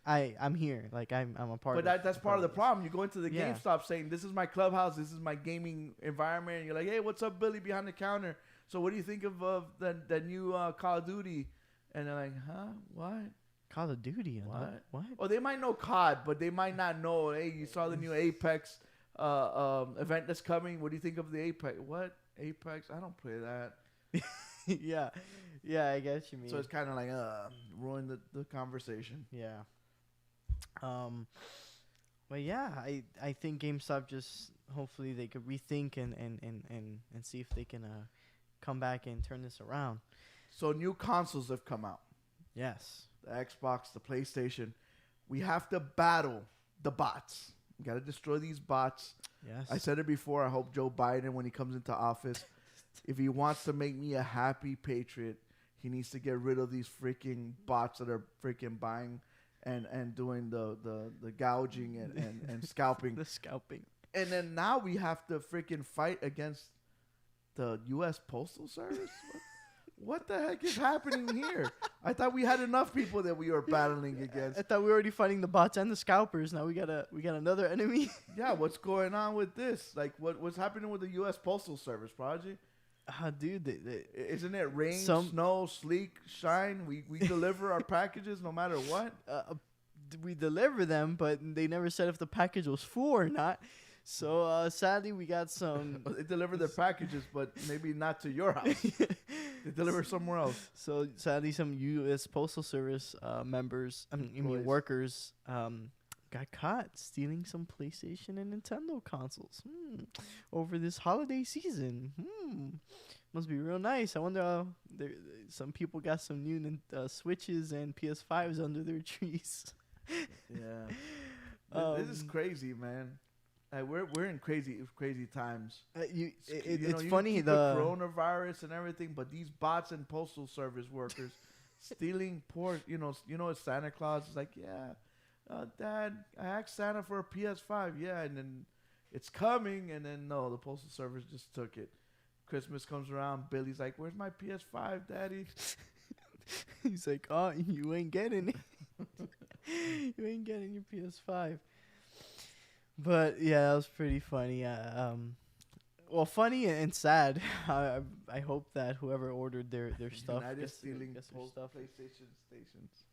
I'm here. Like I'm a part. But that's part of the problem. You go into the GameStop saying, "This is my clubhouse. This is my gaming environment." And you're like, "Hey, what's up, Billy, behind the counter? So what do you think of the new Call of Duty?" And they're like, "Huh? What? Call of Duty? What? Well, they might know COD, but they might not know. Hey, you saw the new Apex event that's coming. What do you think of the Apex? What Apex? I don't play that." yeah, I guess you mean. So it's kind of like ruin the conversation. Yeah. But yeah, I think GameStop just hopefully they could rethink and see if they can come back and turn this around. So new consoles have come out. Yes. The Xbox, the PlayStation. We have to battle the bots. We got to destroy these bots. Yes. I said it before. I hope Joe Biden, when he comes into office, if he wants to make me a happy patriot, he needs to get rid of these freaking bots that are freaking buying and doing the gouging and scalping. The scalping. And then now we have to freaking fight against the U.S. Postal Service? What the heck is happening here? I thought we had enough people that we were battling against. I thought we were already fighting the bots and the scalpers. Now we got another enemy. Yeah, what's going on with this? Like, what's happening with the U.S. Postal Service, Prodigy? Dude, isn't it rain, snow, sleek, shine? We deliver our packages no matter what. We deliver them, but they never said if the package was full or not. So sadly, we got some. They deliver their packages, but maybe not to your house. They deliver somewhere else. So sadly, some U.S. Postal Service workers got caught stealing some PlayStation and Nintendo consoles over this holiday season. Must be real nice. I wonder some people got some new Switches and PS5s under their trees. Yeah. This is crazy, man. We're in crazy times. It's funny the coronavirus and everything, but these bots and postal service workers stealing poor. It's Santa Claus. It's like, yeah, Dad, I asked Santa for a PS5. Yeah, and then it's coming, and then no, the postal service just took it. Christmas comes around, Billy's like, "Where's my PS5, Daddy?" He's like, "Oh, you ain't getting it. You ain't getting your PS5." But yeah, that was pretty funny. Well, funny and sad. I hope that whoever ordered their stuff United stealing gets their stuff. PlayStation stations.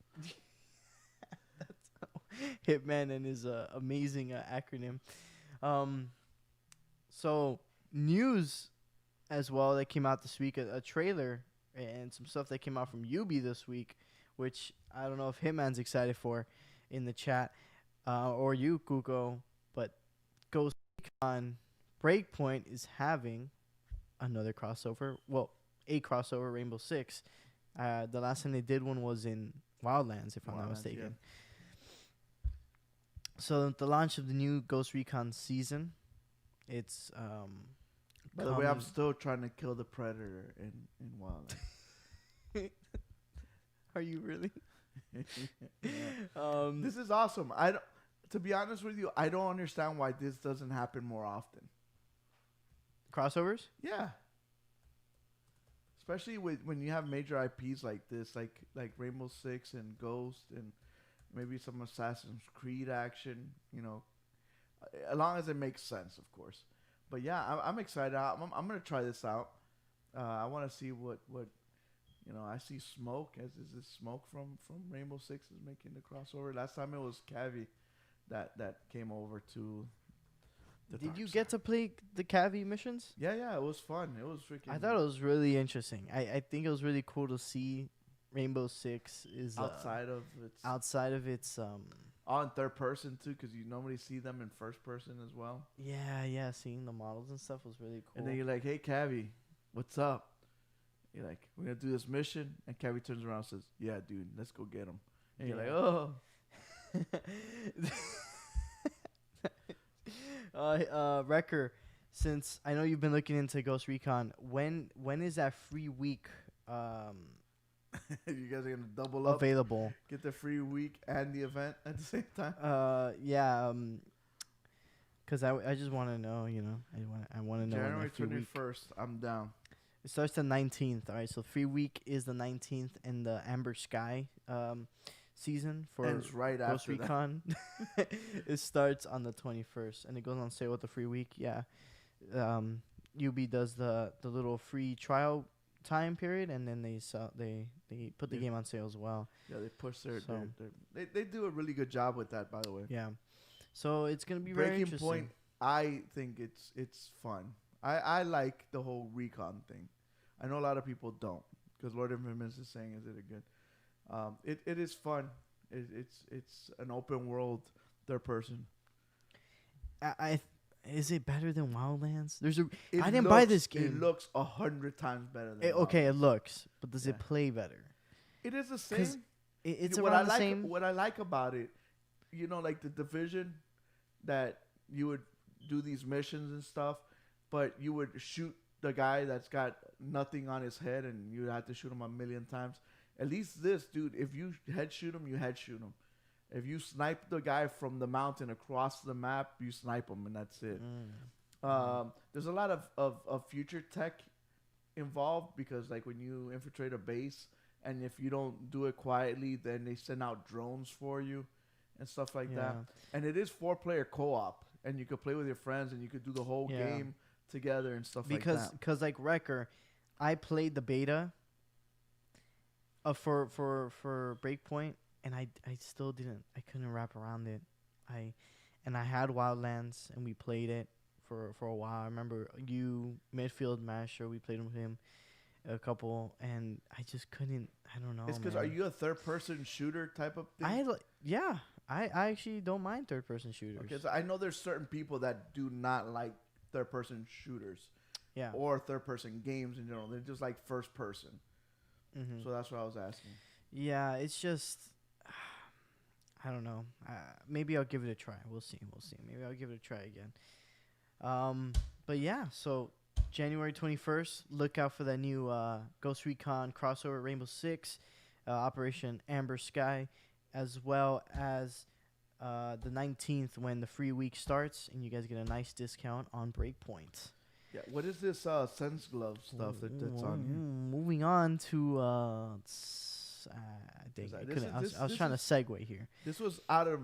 Hitman and his amazing acronym. So news as well that came out this week, a trailer and some stuff that came out from Ubi this week, which I don't know if Hitman's excited for in the chat or you, Kuko, but Ghost Recon Breakpoint is having another crossover. Well, a crossover, Rainbow Six. The last time they did one was in Wildlands, if I'm not mistaken. Yeah. So the launch of the new Ghost Recon season, it's by the way, I'm still trying to kill the Predator in Wildlands. Are you really? Yeah. This is awesome. To be honest with you, I don't understand why this doesn't happen more often. Crossovers? Yeah. Especially when you have major IPs like this, like Rainbow Six and Ghost and maybe some Assassin's Creed action, as long as it makes sense, of course. But yeah, I'm excited. I'm gonna try this out. I want to see what I see Smoke. Is this Smoke from Rainbow Six is making the crossover? Last time it was Cavi that came over to. Did you get to play the Cavi missions? Yeah, it was fun. It was freaking. I thought it was really interesting. I think it was really cool to see Rainbow Six is outside of its on third person too, because you normally see them in first person as well. Yeah, seeing the models and stuff was really cool. And then you're like, "Hey, Cavi, what's up?" You're like, "We're gonna do this mission," and Cavi turns around and says, "Yeah, dude, let's go get him." And you're like, "Oh." Wrecker, since I know you've been looking into Ghost Recon, when is that free week you guys are gonna double up, available? Get the free week and the event at the same time. Yeah. Cause I just want to know, I want to know. January 21st, I'm down. It starts the 19th. All right, so free week is the 19th, and the Amber Sky season for ends right Ghost after Recon. It starts on the 21st, and it goes on sale with the free week. Yeah, UB does the little free trial time period, and then they put the game on sale as well. Yeah, they push they do a really good job with that, by the way. Yeah, so it's gonna be very interesting. Breaking Point, I think it's fun. I like the whole recon thing. I know a lot of people don't, because Lord of Infamous is saying, "Is it a good?" It is fun. It's an open world third person. Is it better than Wildlands? I didn't buy this game. It looks 100 times better than okay, it looks, but does it play better? It is the same. It's around the same. What I like about it, like the Division, that you would do these missions and stuff, but you would shoot the guy that's got nothing on his head, and you have to shoot him a million times. At least this, dude, if you head shoot him, you head shoot him. If you snipe the guy from the mountain across the map, you snipe him, and that's it. There's a lot of future tech involved, because like when you infiltrate a base, and if you don't do it quietly, then they send out drones for you and stuff like that. And it is 4-player co-op, and you could play with your friends, and you could do the whole game together and stuff like that. Because like Wrecker, I played the beta for Breakpoint, and I still couldn't wrap around it. I had Wildlands, and we played it for a while. I remember you, Midfield Masher, we played with him a couple, and I just couldn't. I don't know. It's because, are you a third-person shooter type of thing? I actually don't mind third-person shooters. Okay, so I know there's certain people that do not like third-person shooters. Yeah. Or third-person games in general. They're just like first-person. Mm-hmm. So that's what I was asking. Yeah, it's just, I don't know. Maybe I'll give it a try. We'll see. Maybe I'll give it a try again. But yeah, so January 21st, look out for that new Ghost Recon crossover Rainbow Six, Operation Amber Sky, as well as the 19th when the free week starts, and you guys get a nice discount on Breakpoint. Yeah. What is this Sense Glove stuff that's on here? Moving on to dang, I This couldn't. is- I was, this- I was this trying to is- segue here. This was out of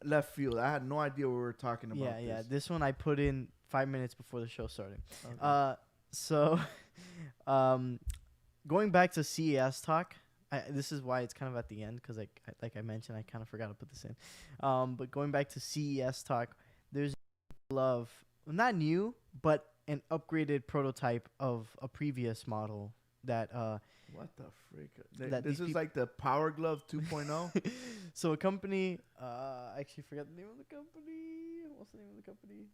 left field. I had no idea what we were talking about. Yeah, yeah. This. This one I put in 5 minutes before the show started. Okay. So, going back to CES talk, this is why it's kind of at the end because, like I mentioned, I kind of forgot to put this in. But going back to CES talk, there's a glove, not new, but an upgraded prototype of a previous model that What the frick? that This these is like the Power Glove 2.0. So a company, I actually forgot the name of the company. What's the name of the company?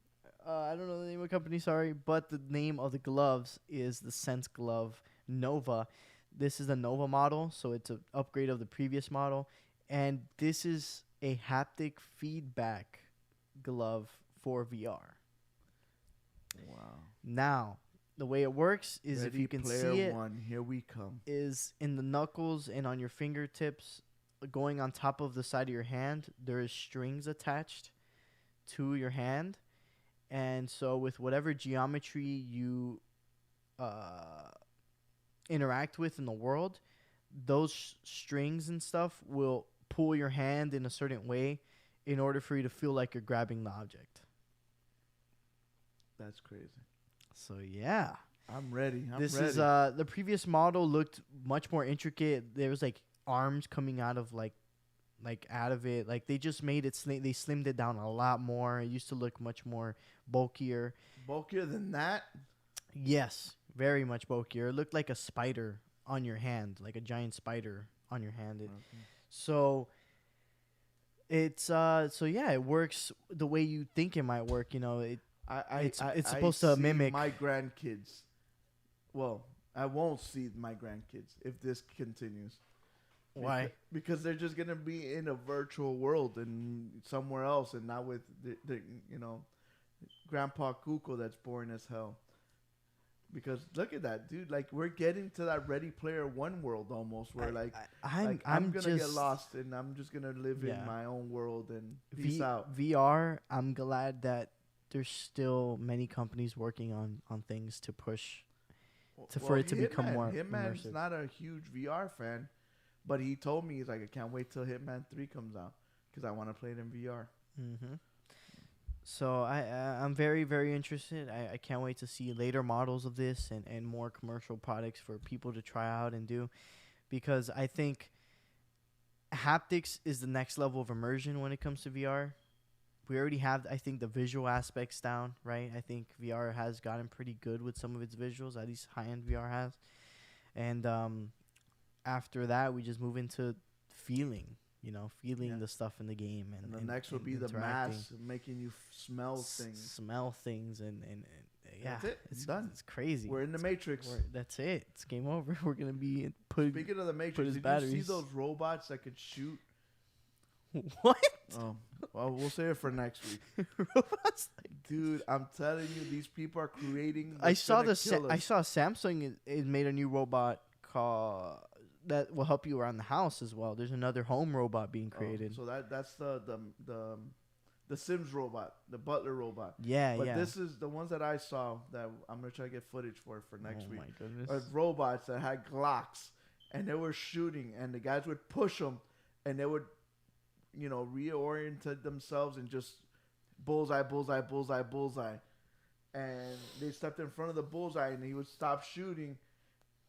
I don't know the name of the company, sorry. But the name of the gloves is the Sense Glove Nova. This is the Nova model, so it's an upgrade of the previous model. And this is a haptic feedback glove for VR. Wow. Now, the way it works is if Ready you can Player see it, One, here we come. is in the knuckles and on your fingertips, going on top of the side of your hand, there is strings attached to your hand. And so with whatever geometry you interact with in the world, those strings and stuff will pull your hand in a certain way in order for you to feel like you're grabbing the object. That's crazy. So yeah. I'm ready. This ready. is the previous model looked much more intricate. There was like arms coming out of like out of it. Like they just made it they slimmed it down a lot more. It used to look much more bulkier. Bulkier than that? Yes, very much bulkier. It looked like a spider on your hand, like a giant spider on your hand. So it's so yeah, it works the way you think it might work, you know. It's supposed to see mimic my grandkids. Well, I won't see my grandkids if this continues. Why? Because they're just gonna be in a virtual world and somewhere else, and not with the Grandpa Cuco that's boring as hell. Because look at that, dude! Like we're getting to that Ready Player One world almost, where I'm gonna get lost and I'm just gonna live in my own world and peace out. VR. I'm glad that there's still many companies working on things to push for it to become more Hitman's immersive. not a huge VR fan, but he told me he's like, I can't wait till Hitman 3 comes out because I want to play it in VR. Mm-hmm. So I'm very, very interested. I can't wait to see later models of this and more commercial products for people to try out and do, because I think haptics is the next level of immersion when it comes to VR. We already have, I think, the visual aspects down, right? I think VR has gotten pretty good with some of its visuals, at least high-end VR has. And after that, we just move into feeling the stuff in the game. And the next will be the mask, making you smell things. Smell things, and yeah. That's it. It's done. It's crazy. We're in the Matrix. That's it. It's game over. We're going to be put. Speaking of the Matrix, did you see those robots that could shoot? What? Oh, well, we'll save it for next week. Robots? Dude, I'm telling you, these people are creating. I saw Samsung is made a new robot called that will help you around the house as well. There's another home robot being created. So that's the Sims robot, the butler robot. Yeah, but this is the ones that I saw that I'm gonna try to get footage for next week. Oh my goodness! Are robots that had Glocks and they were shooting, and the guys would push them, and they would, reorient themselves and just bullseye, bullseye, bullseye, bullseye, and they stepped in front of the bullseye, and he would stop shooting.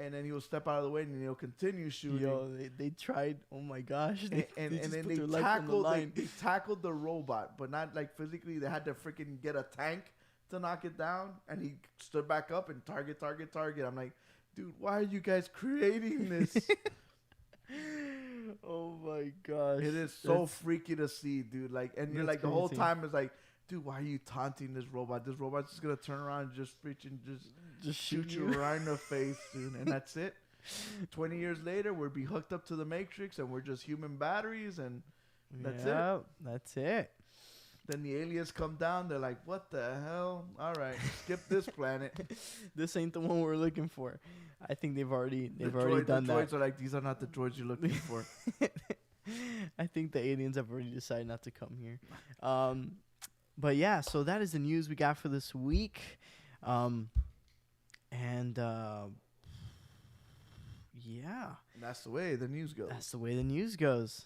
And then he will step out of the way, and he'll continue shooting. Yo, they tried. Oh my gosh! And then they tackled the robot, but not like physically. They had to freaking get a tank to knock it down, and he stood back up and target. I'm like, dude, why are you guys creating this? Oh my gosh! It is so freaky to see, dude. Like, and you're like, the whole time is like, dude, why are you taunting this robot? This robot's just gonna turn around and just freaking just shoot you right in the face, dude. And that's it. 20 years later, we'll be hooked up to the Matrix, and we're just human batteries, and that's it. That's it. Then the aliens come down. They're like, what the hell? All right, skip this planet. This ain't the one we're looking for. I think they've already done that. The droids are like, these are not the droids you're looking for. I think the aliens have already decided not to come here. But yeah, so that is the news we got for this week. And yeah, And that's the way the news goes. that's the way the news goes.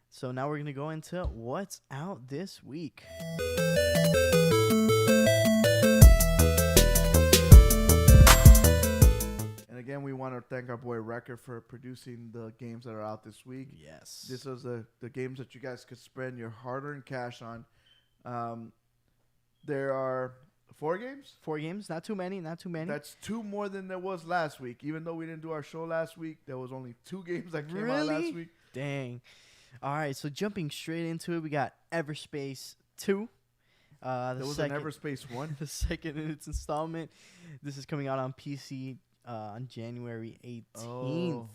So now we're gonna go into what's out this week. And again, we want to thank our boy Record for producing the games that are out this week. Yes. This is the games that you guys could spend your hard-earned cash on. There are 4 games. 4 games, not too many. That's 2 more than there was last week. Even though we didn't do our show last week, there was only 2 games that came out last week. Dang. All right, so jumping straight into it, we got Everspace 2. There was an Everspace 1. The second in its installment. This is coming out on PC on January 18th. Oh,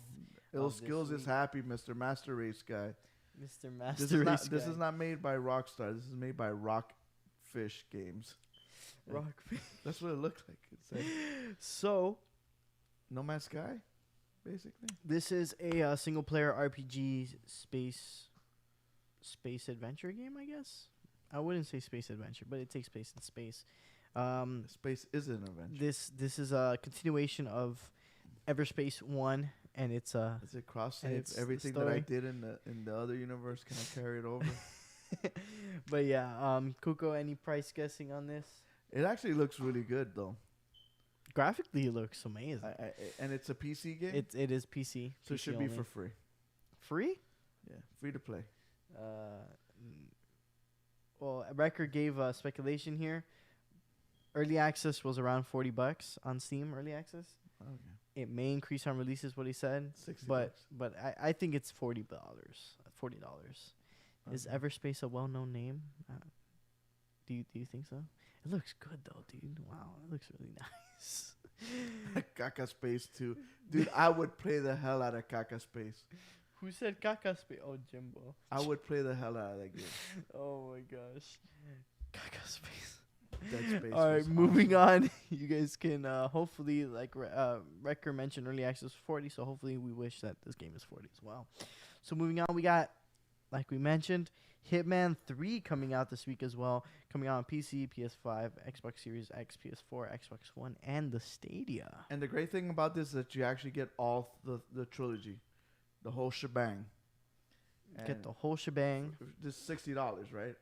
Ill Skills is happy, Mr. Master Race guy. Mr. Master Race guy. This is not made by Rockstar. This is made by Rockfish Games. Rockfish. That's what it looked like. It said So, No Man's Sky, basically. this is a single-player RPG space adventure game, I guess. I wouldn't say space adventure, but it takes place in space. Space is an adventure. This is a continuation of Everspace 1, and it's Is it cross and save? it's Everything the that I story. did in the other universe, can I carry it over? But yeah, Kuko, any price guessing on this? It actually looks really good though. Graphically, it looks amazing. And it's a PC game. It is PC. So it PC should be only. for free. Free. Yeah, free to play. Well, Record gave speculation here. Early access was around $40 on Steam. Early access. Okay. It may increase on releases, what he said. $60. But I think it's $40. $40. Is Okay. Everspace a well-known name? Do you think so? It looks good though, dude. Wow, it looks really nice. Caca Space 2. Dude, I would play the hell out of Caca Space. Who said Caca Space? Oh, Jimbo. I would play the hell out of that game. Oh my gosh. Caca Space. Dead Space. All right, was moving awesome. on. You guys can hopefully, like Wrecker mentioned, early access 40. So hopefully, we wish that this game is 40 as well. So moving on, we got, like we mentioned, Hitman 3 coming out this week as well. Coming out on PC, PS5, Xbox Series X, PS4, Xbox One, and the Stadia. And the great thing about this is that you actually get all the trilogy, the whole shebang. Get And the whole shebang. This is $60, right?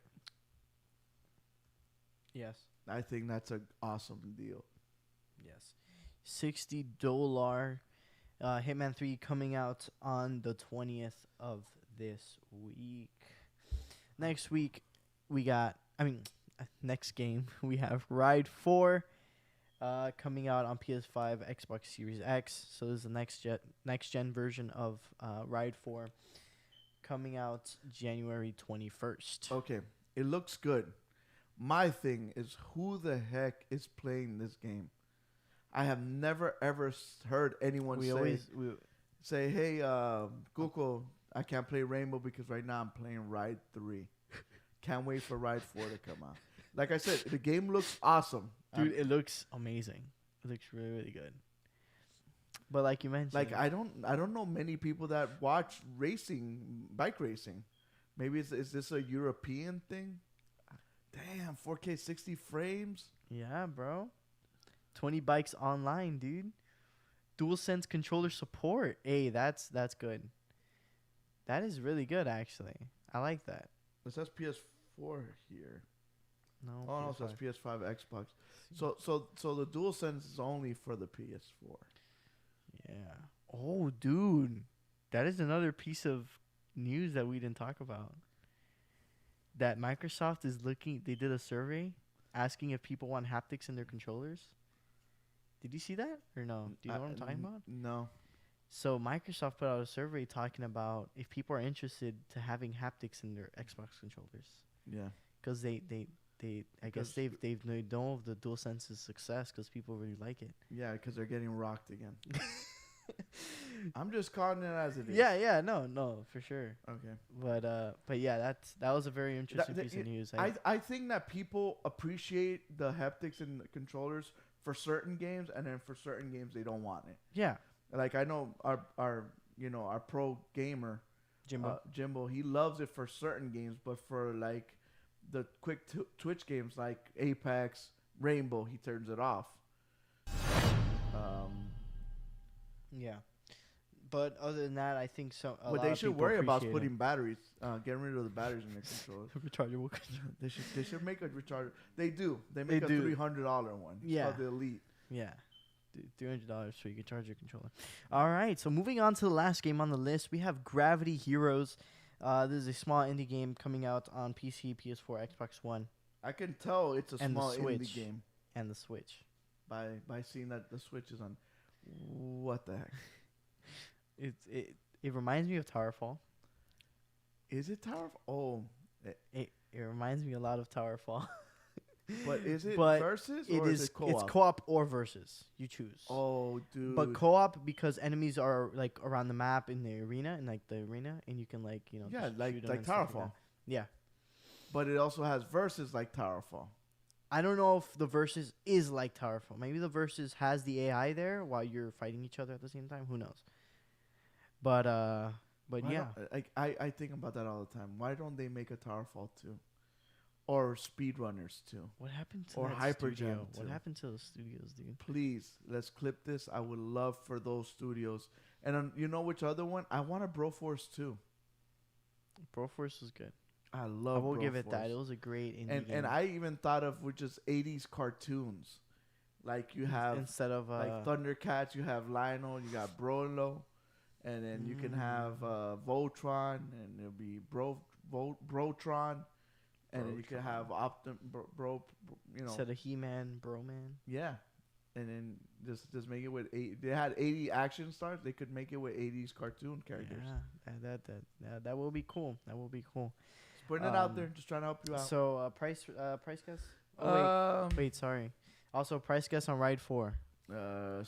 Yes. I think that's an awesome deal. Yes. $60 Hitman 3 coming out on the 20th of this week. Next week, next game, we have Ride 4 coming out on PS5, Xbox Series X. So this is the next gen version of Ride 4 coming out January 21st. Okay, it looks good. My thing is, who the heck is playing this game? I have never ever heard anyone say, "Hey, Google, I can't play Rainbow because right now I'm playing Ride 3. Can't wait for Ride 4 to come out." Like I said, the game looks awesome, Dude, it looks amazing. It looks really, really good. But like you mentioned, like I don't know many people that watch bike racing. Maybe is this a European thing? Damn, 4K 60 frames. yeah, bro. 20 bikes online, dude. DualSense controller support. Hey, that's good. That is really good, actually. I like that. It says PS4 here. No. Oh no, it says PS5, Xbox. So the DualSense is only for the PS4. Yeah. Oh, dude. That is another piece of news that we didn't talk about. That Microsoft is looking, they did a survey asking if people want haptics in their controllers. Did you see that or no? Do you know what I'm talking about? No. So Microsoft put out a survey talking about if people are interested to having haptics in their Xbox controllers. Yeah. Because I guess they've know of the DualSense's success because people really like it. Yeah, because they're getting rocked again. I'm just calling it as it is. Yeah, no, for sure. Okay. But yeah, that was a very interesting piece of news. I think that people appreciate the haptics in the controllers for certain games, and then for certain games they don't want it. Yeah. Like I know our pro gamer Jimbo, he loves it for certain games, but for like the quick Twitch games like Apex, rainbow, he turns it off. Yeah. But other than that, I think so. What they should worry about is putting batteries, getting rid of the batteries in the controller. Rechargeable controller. They should make a recharger. They do. They make a $300 one. Yeah. It's called the Elite. Yeah. $300 so you can charge your controller. All right. So moving on to the last game on the list, we have Gravity Heroes. This is a small indie game coming out on PC, PS4, Xbox One. I can tell it's a small indie Switch. game And the Switch. by seeing that the Switch is on. What the heck? It reminds me of Towerfall. Is it Towerfall? Oh. It reminds me a lot of Towerfall. But is it but versus it or is is it co-op? It's co-op or versus. You choose. Oh, dude. But co-op because enemies are like around the map in the arena and you can like yeah, just like shoot 'em and stuff Towerfall. that. Yeah. But it also has versus like Towerfall. I don't know if the versus is like Towerfall. Maybe the versus has the AI there while you're fighting each other at the same time. Who knows? But yeah. I think about that all the time. Why don't they make a Towerfall 2? Or Speedrunners 2? What happened to or that Hyper studio? Jam What 2? happened to those studios, dude? Please, let's clip this. I would love for those studios. And you know which other one? I want a Broforce 2. Broforce was good. I love I will give it Broforce. that. It was a great indie game. And I even thought of with just 80s cartoons. Like you have instead of like Thundercats, you have Lionel, you got Brolo, and then you can have Voltron, and it'll be Brotron, and then you can have instead of He-Man, Bro-Man. Yeah, and then just make it with 80. They had 80 action stars. They could make it with 80s cartoon characters. Yeah, that will be cool. That will be cool. Just putting it out there, just trying to help you out. So price guess? Oh, wait, sorry. Also, price guess on Ride 4. $60.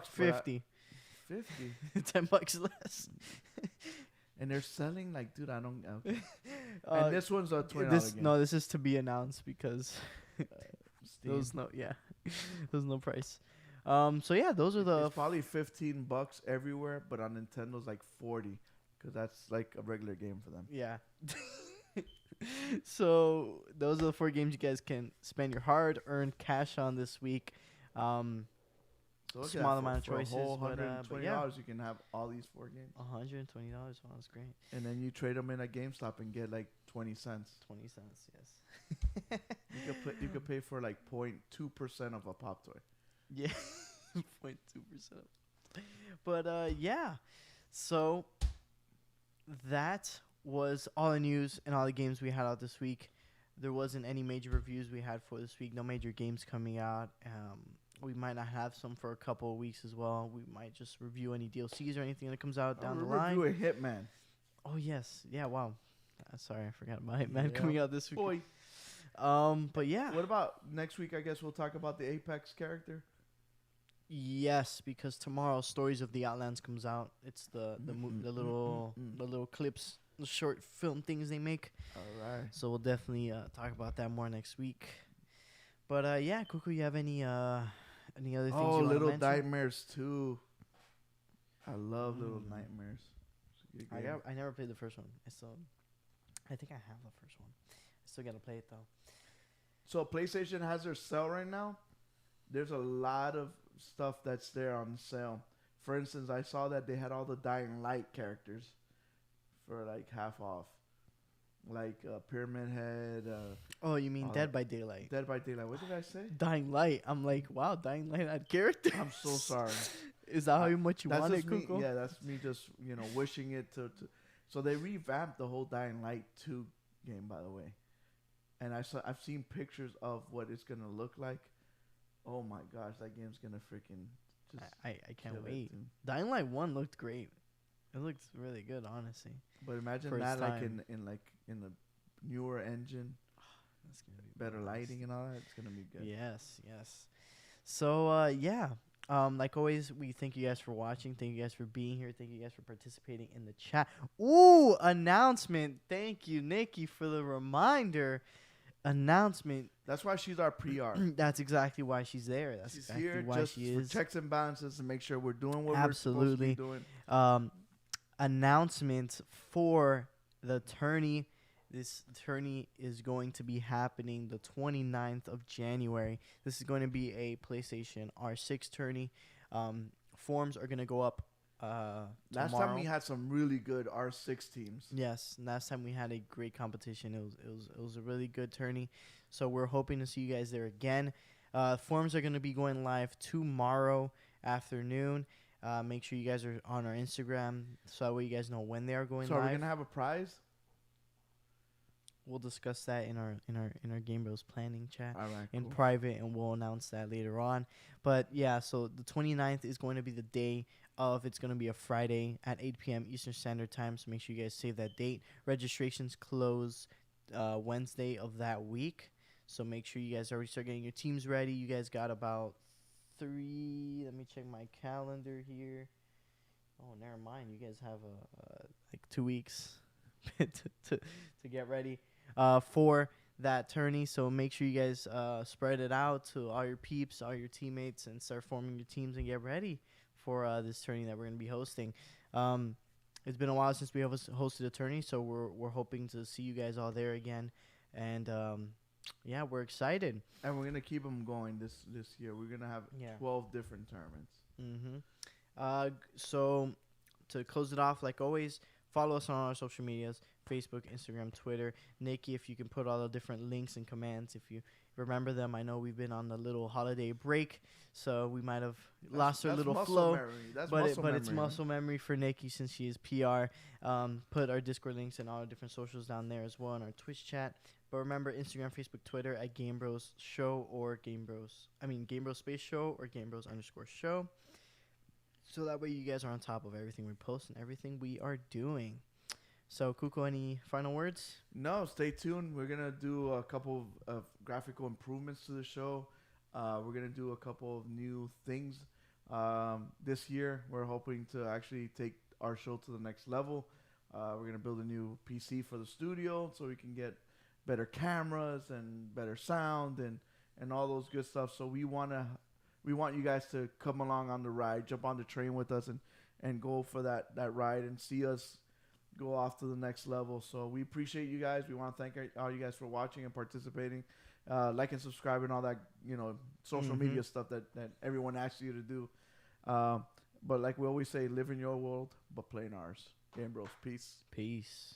50. 50. $10 less. And they're selling like, dude, I don't. Okay. And this one's a $20 game. No, this is to be announced because there's no price. So yeah, those are the. It's probably $15 everywhere, but on Nintendo's like 40, because that's like a regular game for them. Yeah. So those are the 4 games you guys can spend your hard-earned cash on this week. So small amount of choices. For $120, but yeah, you can have all these 4 games. $120. Wow, that's great. And then you trade them in at GameStop and get like 20 cents. 20 cents, yes. You could pay for like 0.2% of a Pop Toy. Yeah, 0.2%. But yeah, so that was all the news and all the games we had out this week. There wasn't any major reviews we had for this week. No major games coming out. We might not have some for a couple of weeks as well. We might just review any DLCs or anything that comes out down the line. Review a Hitman. Oh yes, yeah. Wow. Sorry, I forgot about Hitman coming out this week. Boy. But yeah. What about next week? I guess we'll talk about the Apex character. Yes, because tomorrow Stories of the Outlands comes out. It's the little clips, the short film things they make. All right. So we'll definitely talk about that more next week. But yeah, Cuckoo, you have any other things you want to mention? Little Nightmares 2. I love Little Nightmares. I never played the first one. I think I have the first one. I still gotta play it though. So PlayStation has their sale right now. There's a lot of stuff that's there on sale. For instance, I saw that they had all the Dying Light characters for like half off. Like Pyramid Head. Oh, you mean Dead by Daylight? Dead by Daylight. What did I say? Dying Light. I'm like, wow, Dying Light had characters. I'm so sorry. Is that how much you want it, Cuckoo? Yeah, that's me just, wishing it to. So they revamped the whole Dying Light 2 game, by the way. And I've seen pictures of what it's going to look like. Oh my gosh, that game's going to freaking just I can't wait. Dying Light 1 looked great. It looked really good, honestly. But imagine First that time. in the newer engine. That's gonna be better nice. lighting and all that. It's going to be good. Yes. So, yeah. Like always, we thank you guys for watching. Thank you guys for being here. Thank you guys for participating in the chat. Ooh, announcement. Thank you, Nikki, for the reminder. Announcement. That's why she's our PR. That's exactly why she's there. That's She's exactly here why just she for is. checks and balances to make sure we're doing what we're supposed to be doing. Announcement for the tourney This tourney is going to be happening the 29th of January. This is going to be a PlayStation R6 tourney. Forms are going to go up Last tomorrow. time we had some really good R6 teams. Yes, last time we had a great competition. It was a really good tourney. So we're hoping to see you guys there again. Forms are going to be going live tomorrow afternoon. Make sure you guys are on our Instagram so that way you guys know when they are going So live. are we gonna have a prize? We'll discuss that in our GameBros planning chat All right, in cool. private, and we'll announce that later on. But yeah, so the 29th is going to be the day of. It's going to be a Friday at 8 p.m. Eastern Standard Time. So make sure you guys save that date. Registrations close Wednesday of that week. So make sure you guys already start getting your teams ready. You guys got about 3. Let me check my calendar here. Oh, never mind. You guys have like 2 weeks to get ready for that tourney. So make sure you guys spread it out to all your peeps, all your teammates, and start forming your teams and get ready for this tourney that we're going to be hosting. It's been a while since we have hosted a tourney, so we're hoping to see you guys all there again. And yeah, we're excited. And we're gonna keep them going this year. We're gonna have 12 different tournaments. So to close it off, like always, follow us on all our social medias: Facebook, Instagram, Twitter. Nikki, if you can put all the different links and commands, if you remember them. I know we've been on the little holiday break, so we might have lost our little flow. But it's muscle memory for Nikki since she is PR. Put our Discord links and all our different socials down there as well in our Twitch chat. But remember, Instagram, Facebook, Twitter at GameBros Show or GameBros Space Show or GameBros_show. So that way you guys are on top of everything we post and everything we are doing. So, Kuko, any final words? No, stay tuned. We're going to do a couple of graphical improvements to the show. We're going to do a couple of new things this year. We're hoping to actually take our show to the next level. We're going to build a new PC for the studio so we can get better cameras and better sound and all those good stuff. So we want you guys to come along on the ride, jump on the train with us and go for that ride and see us go off to the next level. So we appreciate you guys. We want to thank all you guys for watching and participating. Like and subscribe and all that, social media stuff that everyone asks you to do. But like we always say, live in your world, but play in ours. GameBros, peace. Peace.